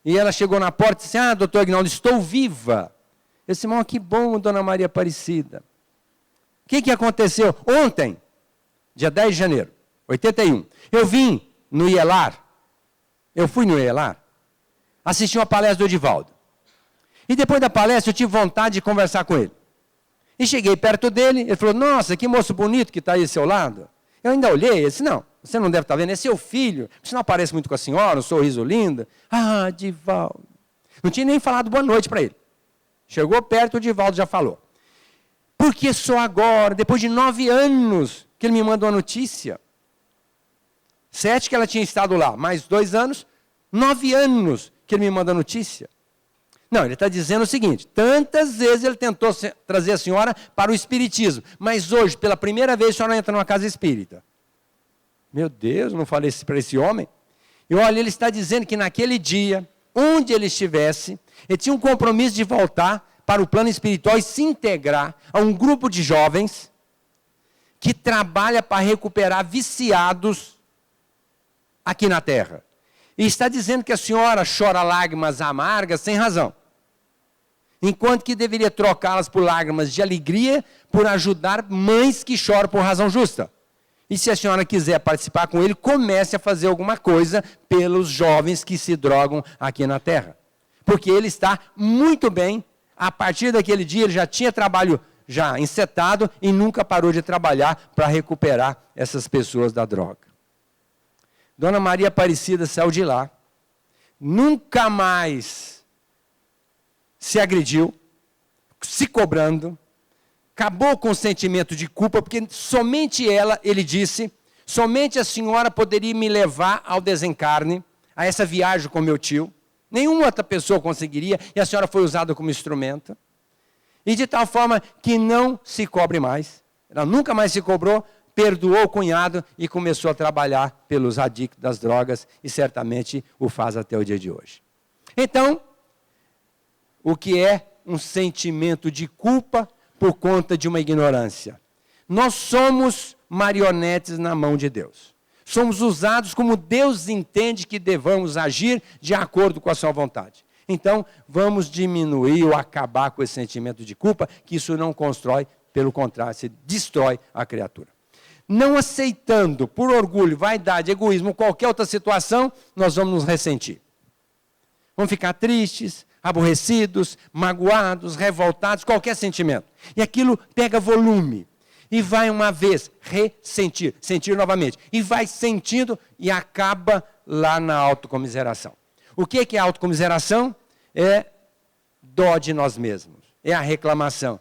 E ela chegou na porta e disse, doutor Aguinaldo, estou viva. Eu disse, irmão, que bom, dona Maria Aparecida. O que aconteceu? Ontem, dia 10 de janeiro, 81, eu vim no IELAR, eu fui no IELAR, assisti uma palestra do Edivaldo. E depois da palestra eu tive vontade de conversar com ele. E cheguei perto dele, ele falou, nossa, que moço bonito que está aí ao seu lado. Eu ainda olhei, ele disse, não, você não deve estar vendo, é seu filho, você não aparece muito com a senhora, um sorriso lindo. Edivaldo. Não tinha nem falado boa noite para ele. Chegou perto, o Edivaldo já falou. Porque só agora, depois de 9 anos, que ele me mandou a notícia. 7 que ela tinha estado lá, mais 2 anos, 9 anos que ele me manda a notícia. Não, ele está dizendo o seguinte, tantas vezes ele tentou trazer a senhora para o espiritismo, mas hoje, pela primeira vez, a senhora entra numa casa espírita. Meu Deus, não falei isso para esse homem. E olha, ele está dizendo que naquele dia, onde ele estivesse, ele tinha um compromisso de voltar para o plano espiritual e se integrar a um grupo de jovens que trabalha para recuperar viciados aqui na Terra. E está dizendo que a senhora chora lágrimas amargas sem razão. Enquanto que deveria trocá-las por lágrimas de alegria, por ajudar mães que choram por razão justa. E se a senhora quiser participar com ele, comece a fazer alguma coisa pelos jovens que se drogam aqui na Terra. Porque ele está muito bem. A partir daquele dia, ele já tinha trabalho já encetado e nunca parou de trabalhar para recuperar essas pessoas da droga. Dona Maria Aparecida saiu de lá, nunca mais se agrediu, se cobrando, acabou com o sentimento de culpa, porque somente ela, ele disse, somente a senhora poderia me levar ao desencarne, a essa viagem com meu tio. Nenhuma outra pessoa conseguiria, e a senhora foi usada como instrumento. E de tal forma que não se cobre mais. Ela nunca mais se cobrou, perdoou o cunhado e começou a trabalhar pelos adictos das drogas, e certamente o faz até o dia de hoje. Então, o que é um sentimento de culpa por conta de uma ignorância? Nós somos marionetes na mão de Deus. Somos usados como Deus entende que devamos agir de acordo com a sua vontade. Então, vamos diminuir ou acabar com esse sentimento de culpa, que isso não constrói, pelo contrário, se destrói a criatura. Não aceitando, por orgulho, vaidade, egoísmo, qualquer outra situação, nós vamos nos ressentir. Vamos ficar tristes, aborrecidos, magoados, revoltados, qualquer sentimento. E aquilo pega volume. E vai uma vez ressentir, sentir novamente. E vai sentindo e acaba lá na autocomiseração. O que é autocomiseração? É dó de nós mesmos. É a reclamação.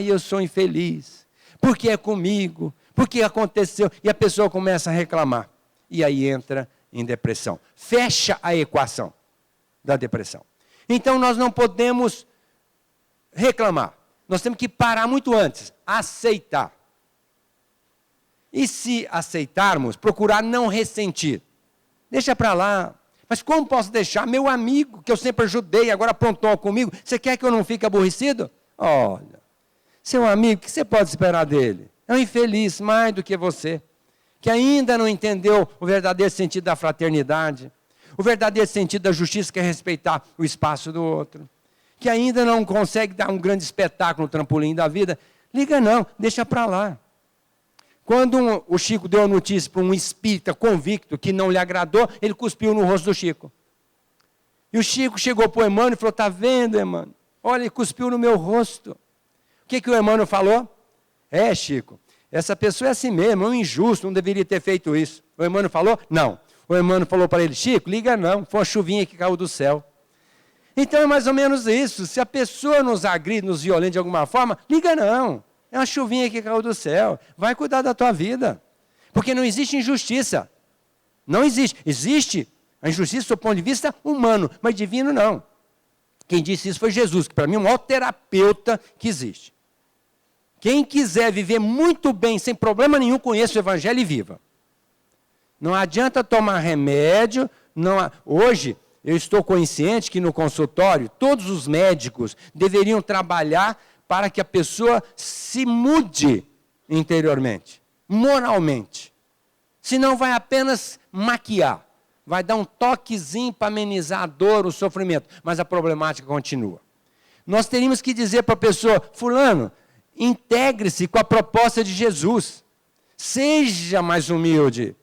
Eu sou infeliz. Por que é comigo? Por que aconteceu? E a pessoa começa a reclamar. E aí entra em depressão. Fecha a equação da depressão. Então nós não podemos reclamar. Nós temos que parar muito antes. Aceitar. E se aceitarmos, procurar não ressentir. Deixa para lá. Mas como posso deixar? Meu amigo, que eu sempre ajudei, agora aprontou comigo. Você quer que eu não fique aborrecido? Olha, seu amigo, o que você pode esperar dele? É um infeliz mais do que você. Que ainda não entendeu o verdadeiro sentido da fraternidade. O verdadeiro sentido da justiça, que é respeitar o espaço do outro. Que ainda não consegue dar um grande espetáculo no trampolim da vida. Liga não, deixa para lá. Quando o Chico deu a notícia para um espírita convicto que não lhe agradou, ele cuspiu no rosto do Chico. E o Chico chegou para o Emmanuel e falou, está vendo, Emmanuel? Olha, ele cuspiu no meu rosto. O que o Emmanuel falou? Chico, essa pessoa é assim mesmo, é um injusto, não deveria ter feito isso. O Emmanuel falou? Não. O Emmanuel falou para ele, Chico, liga não, foi uma chuvinha que caiu do céu. Então é mais ou menos isso, se a pessoa nos agride, nos violenta de alguma forma, liga não. É uma chuvinha que caiu do céu. Vai cuidar da tua vida. Porque não existe injustiça. Não existe. Existe a injustiça do ponto de vista humano, mas divino não. Quem disse isso foi Jesus, que para mim é o maior terapeuta que existe. Quem quiser viver muito bem, sem problema nenhum, conheça o Evangelho e viva. Não adianta tomar remédio. Hoje, eu estou consciente que no consultório, todos os médicos deveriam trabalhar para que a pessoa se mude interiormente, moralmente. Senão vai apenas maquiar. Vai dar um toquezinho para amenizar a dor, o sofrimento. Mas a problemática continua. Nós teríamos que dizer para a pessoa, fulano, integre-se com a proposta de Jesus. Seja mais humilde.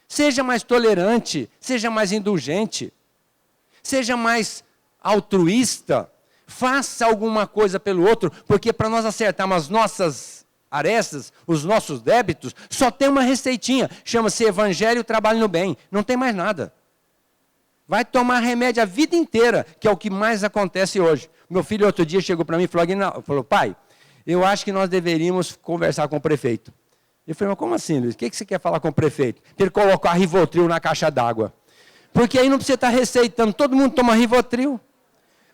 Seja mais tolerante. Seja mais indulgente. Seja mais altruísta. Faça alguma coisa pelo outro, porque para nós acertarmos as nossas arestas, os nossos débitos, só tem uma receitinha, chama-se Evangelho e Trabalho no Bem, não tem mais nada. Vai tomar remédio a vida inteira, que é o que mais acontece hoje. Meu filho outro dia chegou para mim e falou, pai, eu acho que nós deveríamos conversar com o prefeito. Eu falei, mas como assim, Luiz? O que você quer falar com o prefeito? Para ele colocar Rivotril na caixa d'água. Porque aí não precisa estar receitando, todo mundo toma Rivotril.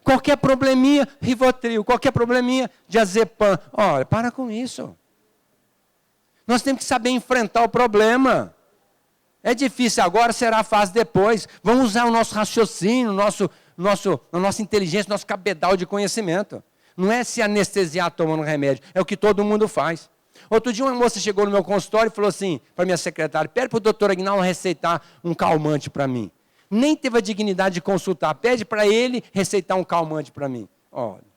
Qualquer probleminha, Rivotril. Qualquer probleminha, diazepam. Olha, para com isso. Nós temos que saber enfrentar o problema. É difícil agora, será fácil depois. Vamos usar o nosso raciocínio, a nossa inteligência, nosso cabedal de conhecimento. Não é se anestesiar tomando remédio, é o que todo mundo faz. Outro dia uma moça chegou no meu consultório e falou assim, para minha secretária, pede para o doutor Aguinaldo receitar um calmante para mim. Nem teve a dignidade de consultar, pede para ele receitar um calmante para mim. Olha.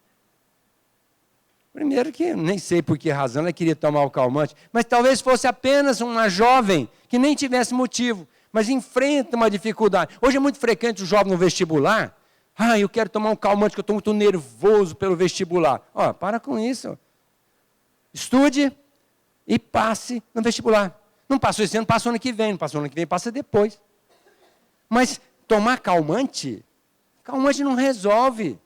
Primeiro que nem sei por que razão ela queria tomar o calmante, mas talvez fosse apenas uma jovem que nem tivesse motivo, mas enfrenta uma dificuldade. Hoje é muito frequente o jovem no vestibular, eu quero tomar um calmante que eu estou muito nervoso pelo vestibular. Para com isso. Estude e passe no vestibular. Não passou esse ano, passa o ano que vem, não passou o ano que vem, passa depois. Mas tomar calmante não resolve,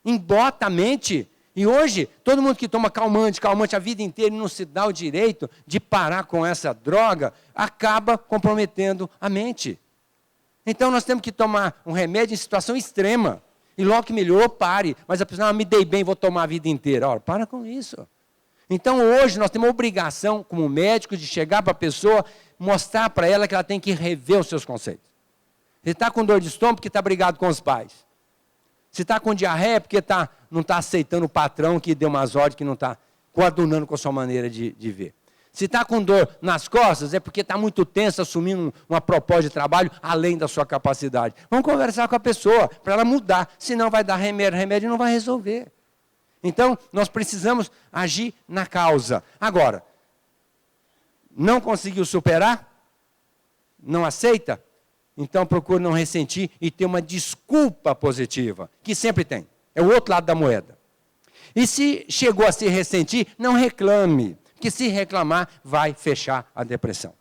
embota a mente. E hoje, todo mundo que toma calmante a vida inteira e não se dá o direito de parar com essa droga, acaba comprometendo a mente. Então nós temos que tomar um remédio em situação extrema. E logo que melhorou, pare. Mas a pessoa, me dei bem, vou tomar a vida inteira. Ora, para com isso. Então hoje nós temos a obrigação, como médico, de chegar para a pessoa, mostrar para ela que ela tem que rever os seus conceitos. Se está com dor de estômago, porque está brigado com os pais. Se está com diarreia, porque não está aceitando o patrão que deu umas ordens, que não está coadunando com a sua maneira de ver. Se está com dor nas costas, é porque está muito tenso, assumindo uma proposta de trabalho além da sua capacidade. Vamos conversar com a pessoa, para ela mudar. Senão vai dar remédio não vai resolver. Então, nós precisamos agir na causa. Agora, não conseguiu superar? Não aceita? Então procure não ressentir e ter uma desculpa positiva, que sempre tem. É o outro lado da moeda. E se chegou a se ressentir, não reclame, porque se reclamar, vai fechar a depressão.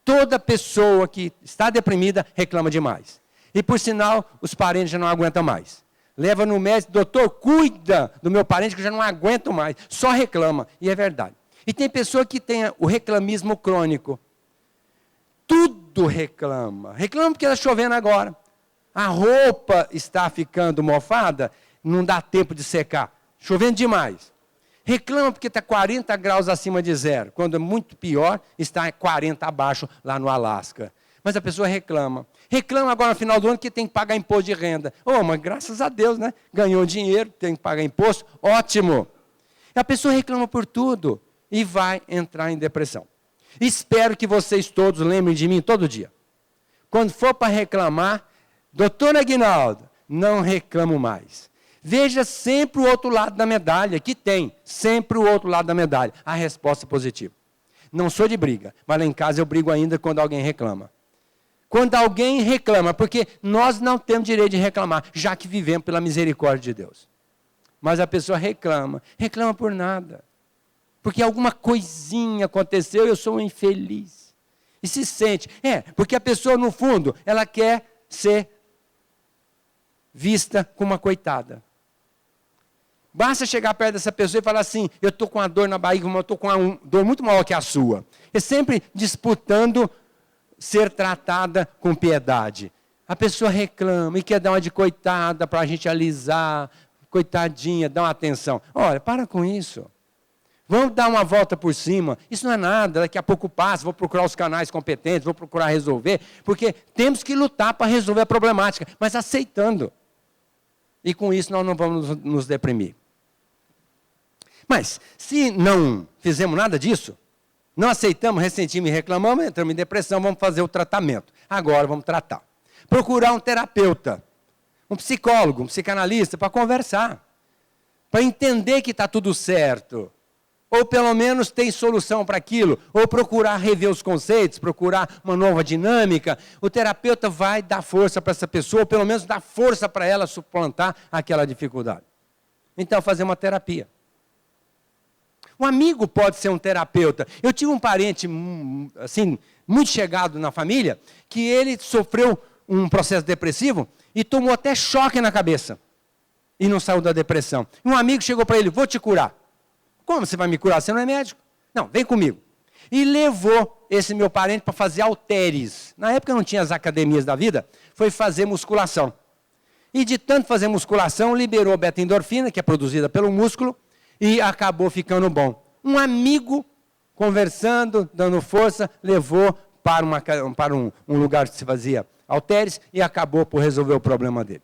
Toda pessoa que está deprimida reclama demais. E por sinal, os parentes já não aguentam mais. Leva no médico, doutor, cuida do meu parente que eu já não aguento mais. Só reclama. E é verdade. E tem pessoa que tem o reclamismo crônico. Tudo reclama. Reclama porque está chovendo agora. A roupa está ficando mofada, não dá tempo de secar. Chovendo demais. Reclama porque está 40 graus acima de zero. Quando é muito pior, está 40 abaixo lá no Alasca. Mas a pessoa reclama. Reclama agora no final do ano que tem que pagar imposto de renda. Mas graças a Deus, né? Ganhou dinheiro, tem que pagar imposto. Ótimo. E a pessoa reclama por tudo e vai entrar em depressão. Espero que vocês todos lembrem de mim todo dia. Quando for para reclamar, doutor Aguinaldo, não reclamo mais. Veja sempre o outro lado da medalha, que tem sempre o outro lado da medalha. A resposta positiva. Não sou de briga, mas lá em casa eu brigo ainda quando alguém reclama. Quando alguém reclama, porque nós não temos direito de reclamar, já que vivemos pela misericórdia de Deus. Mas a pessoa reclama por nada. Porque alguma coisinha aconteceu e eu sou um infeliz. E se sente. Porque a pessoa, no fundo, ela quer ser vista como uma coitada. Basta chegar perto dessa pessoa e falar assim, eu estou com uma dor na barriga, mas eu estou com uma dor muito maior que a sua. É sempre disputando ser tratada com piedade. A pessoa reclama e quer dar uma de coitada para a gente alisar, coitadinha, dar uma atenção. Olha, para com isso. Vamos dar uma volta por cima. Isso não é nada, daqui a pouco passa, vou procurar os canais competentes, vou procurar resolver, porque temos que lutar para resolver a problemática, mas aceitando. E com isso nós não vamos nos deprimir. Mas, se não fizemos nada disso, não aceitamos, ressentimos e reclamamos, entramos em depressão, vamos fazer o tratamento. Agora vamos tratar. Procurar um terapeuta, um psicólogo, um psicanalista, para conversar, para entender que está tudo certo. Ou pelo menos tem solução para aquilo, ou procurar rever os conceitos, procurar uma nova dinâmica. O terapeuta vai dar força para essa pessoa, ou pelo menos dar força para ela suplantar aquela dificuldade. Então, fazer uma terapia. Um amigo pode ser um terapeuta. Eu tive um parente, assim, muito chegado na família, que ele sofreu um processo depressivo e tomou até choque na cabeça. E não saiu da depressão. E um amigo chegou para ele, vou te curar. Como você vai me curar? Você não é médico? Não, vem comigo. E levou esse meu parente para fazer halteres. Na época não tinha as academias da vida, foi fazer musculação. E de tanto fazer musculação, liberou beta-endorfina, que é produzida pelo músculo, e acabou ficando bom. Um amigo, conversando, dando força, levou para um lugar que se fazia halteres e acabou por resolver o problema dele.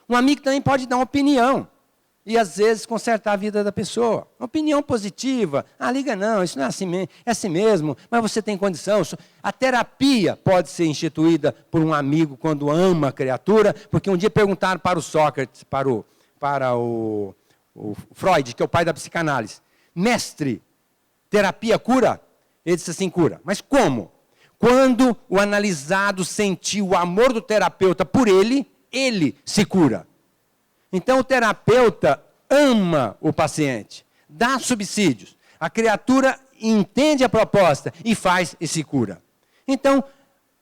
Um amigo também pode dar uma opinião. E, às vezes, consertar a vida da pessoa. Uma opinião positiva. Ah, liga não, isso não é assim mesmo, mas você tem condição. A terapia pode ser instituída por um amigo quando ama a criatura, porque um dia perguntaram para o Sócrates, para o Freud, que é o pai da psicanálise, mestre, terapia cura? Ele disse assim, cura. Mas como? Quando o analisado sentiu o amor do terapeuta por ele, ele se cura. Então, o terapeuta ama o paciente, dá subsídios. A criatura entende a proposta e faz e se cura. Então,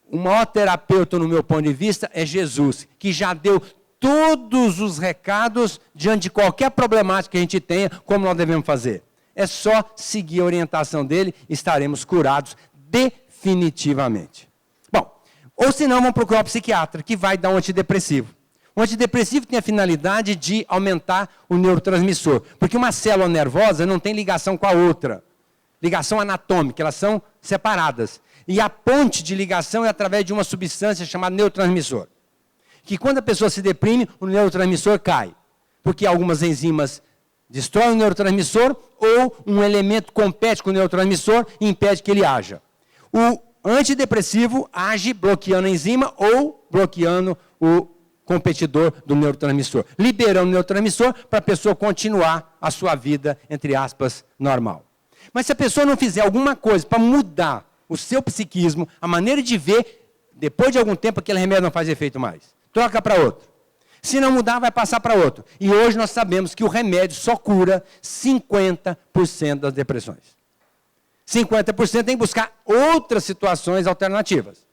o maior terapeuta, no meu ponto de vista, é Jesus, que já deu todos os recados diante de qualquer problemática que a gente tenha, como nós devemos fazer. É só seguir a orientação dele, estaremos curados definitivamente. Bom, ou senão vamos procurar um psiquiatra, que vai dar um antidepressivo. O antidepressivo tem a finalidade de aumentar o neurotransmissor, porque uma célula nervosa não tem ligação com a outra, ligação anatômica, elas são separadas. E a ponte de ligação é através de uma substância chamada neurotransmissor, que quando a pessoa se deprime, o neurotransmissor cai, porque algumas enzimas destroem o neurotransmissor ou um elemento compete com o neurotransmissor e impede que ele haja. O antidepressivo age bloqueando a enzima ou bloqueando o competidor do neurotransmissor, liberando o neurotransmissor para a pessoa continuar a sua vida, entre aspas, normal. Mas se a pessoa não fizer alguma coisa para mudar o seu psiquismo, a maneira de ver, depois de algum tempo aquele remédio não faz efeito mais. Troca para outro. Se não mudar, vai passar para outro. E hoje nós sabemos que o remédio só cura 50% das depressões. 50% tem que buscar outras situações alternativas.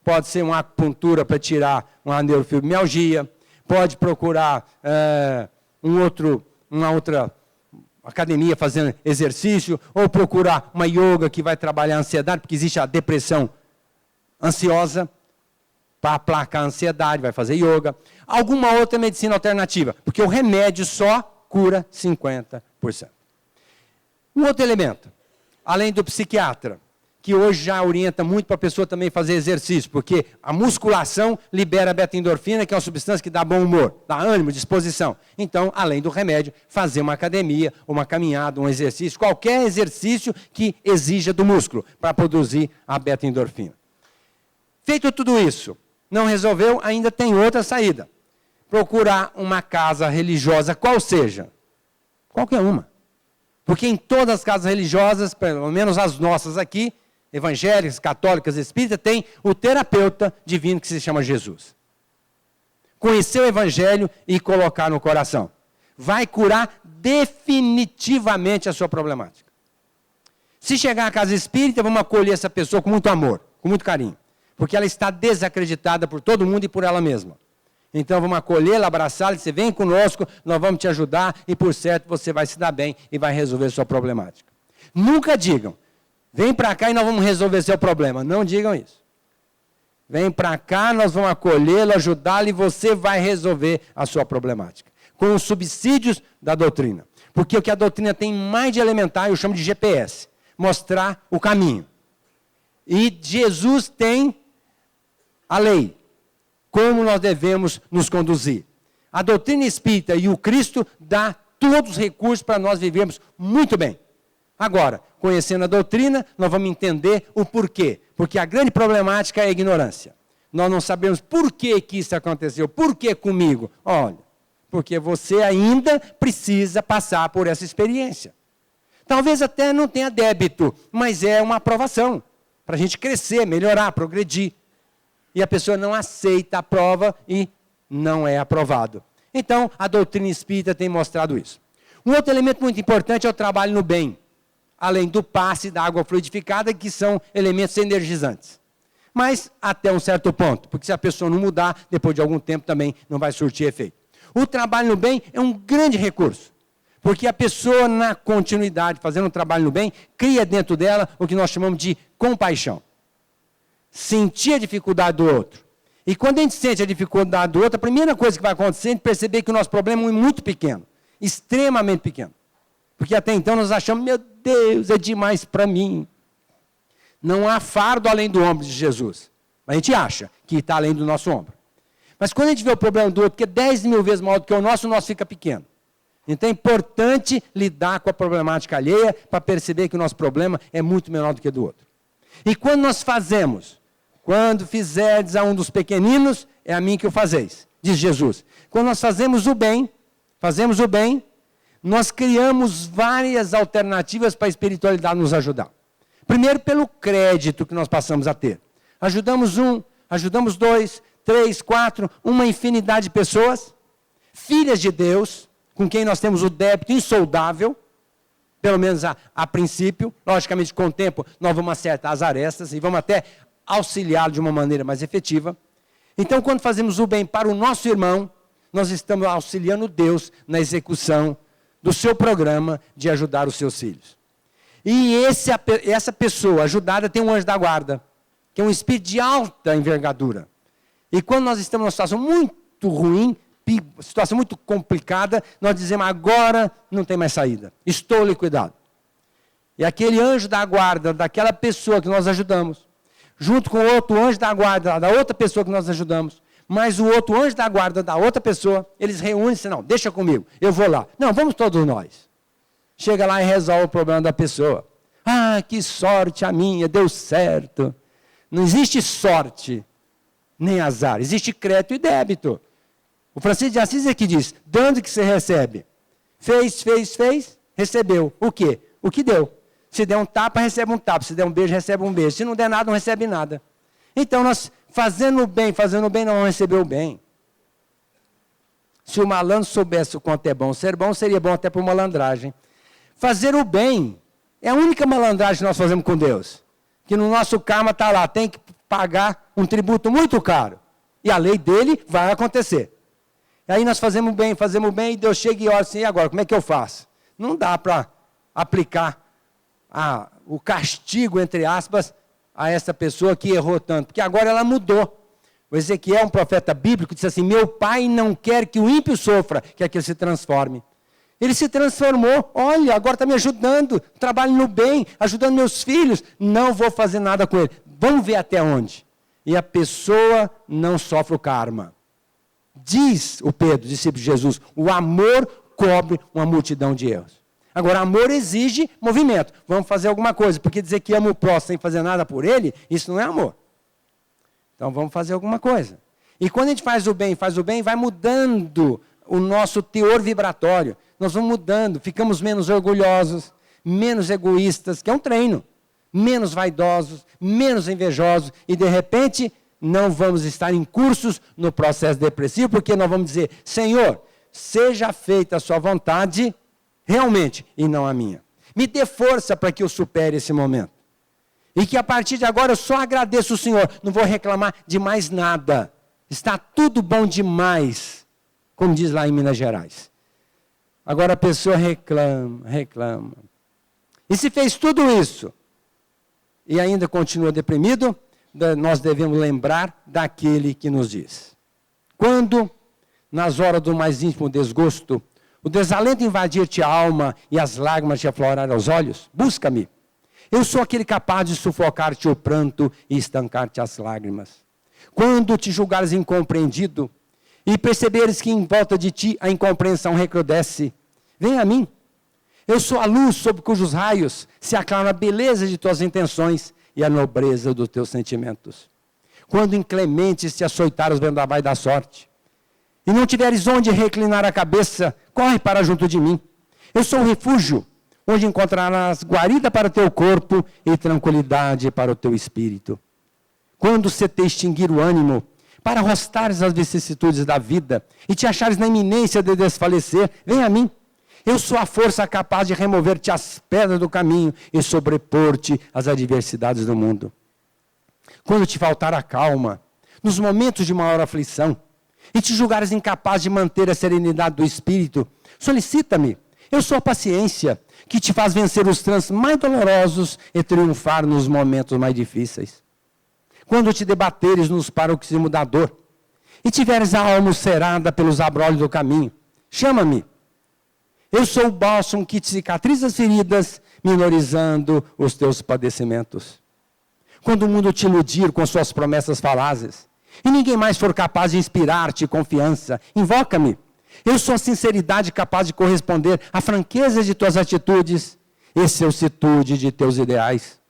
Pode ser uma acupuntura para tirar uma neurofibromialgia, pode procurar uma outra academia fazendo exercício, ou procurar uma yoga que vai trabalhar a ansiedade, porque existe a depressão ansiosa, para aplacar a ansiedade, vai fazer yoga. Alguma outra medicina alternativa, porque o remédio só cura 50%. Um outro elemento, além do psiquiatra, que hoje já orienta muito para a pessoa também fazer exercício, porque a musculação libera beta-endorfina, que é uma substância que dá bom humor, dá ânimo, disposição. Então, além do remédio, fazer uma academia, uma caminhada, um exercício, qualquer exercício que exija do músculo, para produzir a beta-endorfina. Feito tudo isso, não resolveu, ainda tem outra saída. Procurar uma casa religiosa, qual seja. Qualquer uma. Porque em todas as casas religiosas, pelo menos as nossas aqui, evangélicas, católicas, espíritas, tem o terapeuta divino que se chama Jesus. Conhecer o evangelho e colocar no coração. Vai curar definitivamente a sua problemática. Se chegar à casa espírita, vamos acolher essa pessoa com muito amor, com muito carinho. Porque ela está desacreditada por todo mundo e por ela mesma. Então vamos acolhê-la, abraçá-la, dizer, vem conosco, nós vamos te ajudar e por certo você vai se dar bem e vai resolver sua problemática. Nunca digam, vem para cá e nós vamos resolver seu problema. Não digam isso. Vem para cá, nós vamos acolhê-lo, ajudá-lo e você vai resolver a sua problemática. Com os subsídios da doutrina. Porque o que a doutrina tem mais de elementar, eu chamo de GPS. Mostrar o caminho. E Jesus tem a lei. Como nós devemos nos conduzir. A doutrina espírita e o Cristo dá todos os recursos para nós vivermos muito bem. Agora, conhecendo a doutrina, nós vamos entender o porquê. Porque a grande problemática é a ignorância. Nós não sabemos por que isso aconteceu, por que comigo. Olha, porque você ainda precisa passar por essa experiência. Talvez até não tenha débito, mas é uma aprovação. Para a gente crescer, melhorar, progredir. E a pessoa não aceita a prova e não é aprovado. Então, a doutrina espírita tem mostrado isso. Um outro elemento muito importante é o trabalho no bem. Além do passe da água fluidificada, que são elementos energizantes. Mas até um certo ponto, porque se a pessoa não mudar, depois de algum tempo também não vai surtir efeito. O trabalho no bem é um grande recurso. Porque a pessoa, na continuidade, fazendo um trabalho no bem, cria dentro dela o que nós chamamos de compaixão. Sentir a dificuldade do outro. E quando a gente sente a dificuldade do outro, a primeira coisa que vai acontecer é a gente perceber que o nosso problema é muito pequeno. Extremamente pequeno. Porque até então nós achamos, meu Deus, é demais para mim. Não há fardo além do ombro de Jesus. A gente acha que está além do nosso ombro. Mas quando a gente vê o problema do outro, que é 10 mil vezes maior do que o nosso fica pequeno. Então é importante lidar com a problemática alheia para perceber que o nosso problema é muito menor do que o do outro. E quando nós fazemos, quando fizerdes a um dos pequeninos, é a mim que o fazeis, diz Jesus. Quando nós fazemos o bem, nós criamos várias alternativas para a espiritualidade nos ajudar. Primeiro, pelo crédito que nós passamos a ter. Ajudamos um, ajudamos dois, 3, 4, uma infinidade de pessoas, filhas de Deus, com quem nós temos o débito insoldável, pelo menos a princípio. Logicamente, com o tempo, nós vamos acertar as arestas e vamos até auxiliá-lo de uma maneira mais efetiva. Então, quando fazemos o bem para o nosso irmão, nós estamos auxiliando Deus na execução do seu programa de ajudar os seus filhos. E essa pessoa ajudada tem um anjo da guarda, que é um espírito de alta envergadura. E quando nós estamos numa situação muito ruim, situação muito complicada, nós dizemos, agora não tem mais saída, estou liquidado. E aquele anjo da guarda, daquela pessoa que nós ajudamos, junto com o outro anjo da guarda, da outra pessoa que nós ajudamos, mas o outro anjo da guarda da outra pessoa, eles reúnem-se, não, deixa comigo, eu vou lá. Não, vamos todos nós. Chega lá e resolve o problema da pessoa. Ah, que sorte a minha, deu certo. Não existe sorte, nem azar, existe crédito e débito. O Francisco de Assis é que diz, dando que você recebe. Fez, recebeu. O quê? O que deu. Se der um tapa, recebe um tapa. Se der um beijo, recebe um beijo. Se não der nada, não recebe nada. Então, nós fazendo o bem, não vamos receber o bem. Se o malandro soubesse o quanto é bom ser bom, seria bom até por malandragem. Fazer o bem é a única malandragem que nós fazemos com Deus. Que no nosso karma está lá, tem que pagar um tributo muito caro. E a lei dele vai acontecer. E aí nós fazemos bem, e Deus chega e olha assim, e agora, como é que eu faço? Não dá para aplicar o castigo, entre aspas, a essa pessoa que errou tanto, porque agora ela mudou. O Ezequiel, um profeta bíblico, disse assim, meu pai não quer que o ímpio sofra, quer que ele se transforme. Ele se transformou, olha, agora está me ajudando, trabalho no bem, ajudando meus filhos, não vou fazer nada com ele. Vamos ver até onde. E a pessoa não sofre o karma. Diz o Pedro, discípulo de Jesus, o amor cobre uma multidão de erros. Agora, amor exige movimento. Vamos fazer alguma coisa, porque dizer que amo o próximo sem fazer nada por ele, isso não é amor. Então, vamos fazer alguma coisa. E quando a gente faz o bem, vai mudando o nosso teor vibratório. Nós vamos mudando, ficamos menos orgulhosos, menos egoístas, que é um treino. Menos vaidosos, menos invejosos, e de repente não vamos estar incursos no processo depressivo, porque nós vamos dizer, Senhor, seja feita a sua vontade, realmente, e não a minha. Me dê força para que eu supere esse momento. E que a partir de agora eu só agradeço o Senhor, não vou reclamar de mais nada. Está tudo bom demais, como diz lá em Minas Gerais. Agora a pessoa reclama. E se fez tudo isso e ainda continua deprimido, nós devemos lembrar daquele que nos diz. Quando, nas horas do mais íntimo desgosto, o desalento invadir-te a alma e as lágrimas te aflorarem aos olhos, busca-me. Eu sou aquele capaz de sufocar-te o pranto e estancar-te as lágrimas. Quando te julgares incompreendido e perceberes que em volta de ti a incompreensão recrudesce, vem a mim. Eu sou a luz sob cujos raios se aclara a beleza de tuas intenções e a nobreza dos teus sentimentos. Quando inclementes te açoitar os vendavais da sorte, e não tiveres onde reclinar a cabeça, corre para junto de mim. Eu sou o refúgio, onde encontrarás guarida para o teu corpo e tranquilidade para o teu espírito. Quando se te extinguir o ânimo, para arrostares as vicissitudes da vida e te achares na iminência de desfalecer, vem a mim. Eu sou a força capaz de remover-te as pedras do caminho e sobrepor-te às adversidades do mundo. Quando te faltar a calma, nos momentos de maior aflição, e te julgares incapaz de manter a serenidade do espírito, solicita-me. Eu sou a paciência que te faz vencer os trânsitos mais dolorosos e triunfar nos momentos mais difíceis. Quando te debateres nos paroxismos da dor e tiveres a alma ulcerada pelos abrolhos do caminho, chama-me. Eu sou o bálsamo que te cicatriza as feridas, minorizando os teus padecimentos. Quando o mundo te iludir com suas promessas falazes, e ninguém mais for capaz de inspirar-te confiança, invoca-me. Eu sou a sinceridade capaz de corresponder à franqueza de tuas atitudes e excelsitude de teus ideais.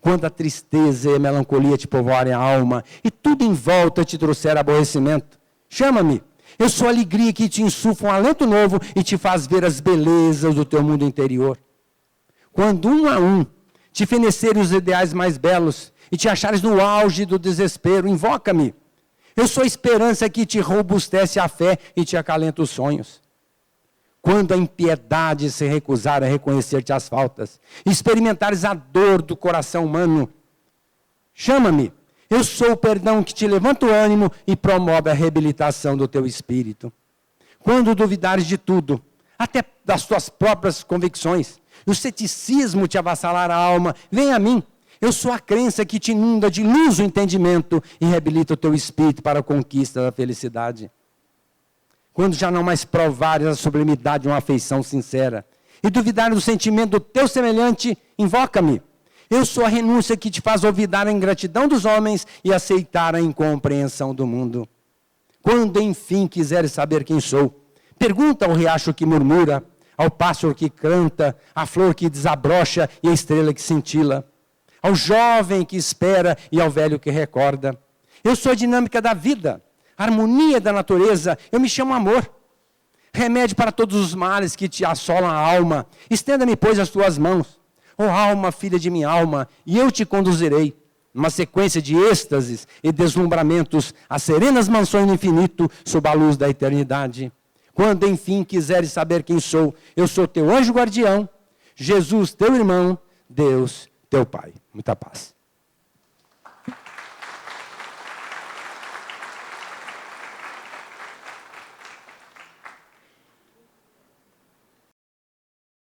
Quando a tristeza e a melancolia te povoarem a alma e tudo em volta te trouxer aborrecimento, chama-me. Eu sou a alegria que te insufla um alento novo e te faz ver as belezas do teu mundo interior. Quando um a um te fenecerem os ideais mais belos e te achares no auge do desespero, invoca-me. Eu sou a esperança que te robustece a fé e te acalenta os sonhos. Quando a impiedade se recusar a reconhecer-te as faltas, e experimentares a dor do coração humano, chama-me. Eu sou o perdão que te levanta o ânimo e promove a reabilitação do teu espírito. Quando duvidares de tudo, até das tuas próprias convicções, e o ceticismo te avassalar a alma, vem a mim. Eu sou a crença que te inunda de luz o entendimento e reabilita o teu espírito para a conquista da felicidade. Quando já não mais provares a sublimidade de uma afeição sincera e duvidares do sentimento do teu semelhante, invoca-me. Eu sou a renúncia que te faz olvidar a ingratidão dos homens e aceitar a incompreensão do mundo. Quando enfim quiseres saber quem sou, pergunta ao riacho que murmura, ao pássaro que canta, à flor que desabrocha e à estrela que cintila, ao jovem que espera e ao velho que recorda. Eu sou a dinâmica da vida, a harmonia da natureza, eu me chamo amor. Remédio para todos os males que te assolam a alma, estenda-me, pois, as tuas mãos. Ó alma, filha de minha alma, e eu te conduzirei, numa sequência de êxtases e deslumbramentos, às serenas mansões do infinito, sob a luz da eternidade. Quando, enfim, quiseres saber quem sou, eu sou teu anjo guardião, Jesus, teu irmão, Deus, teu Pai. Muita paz.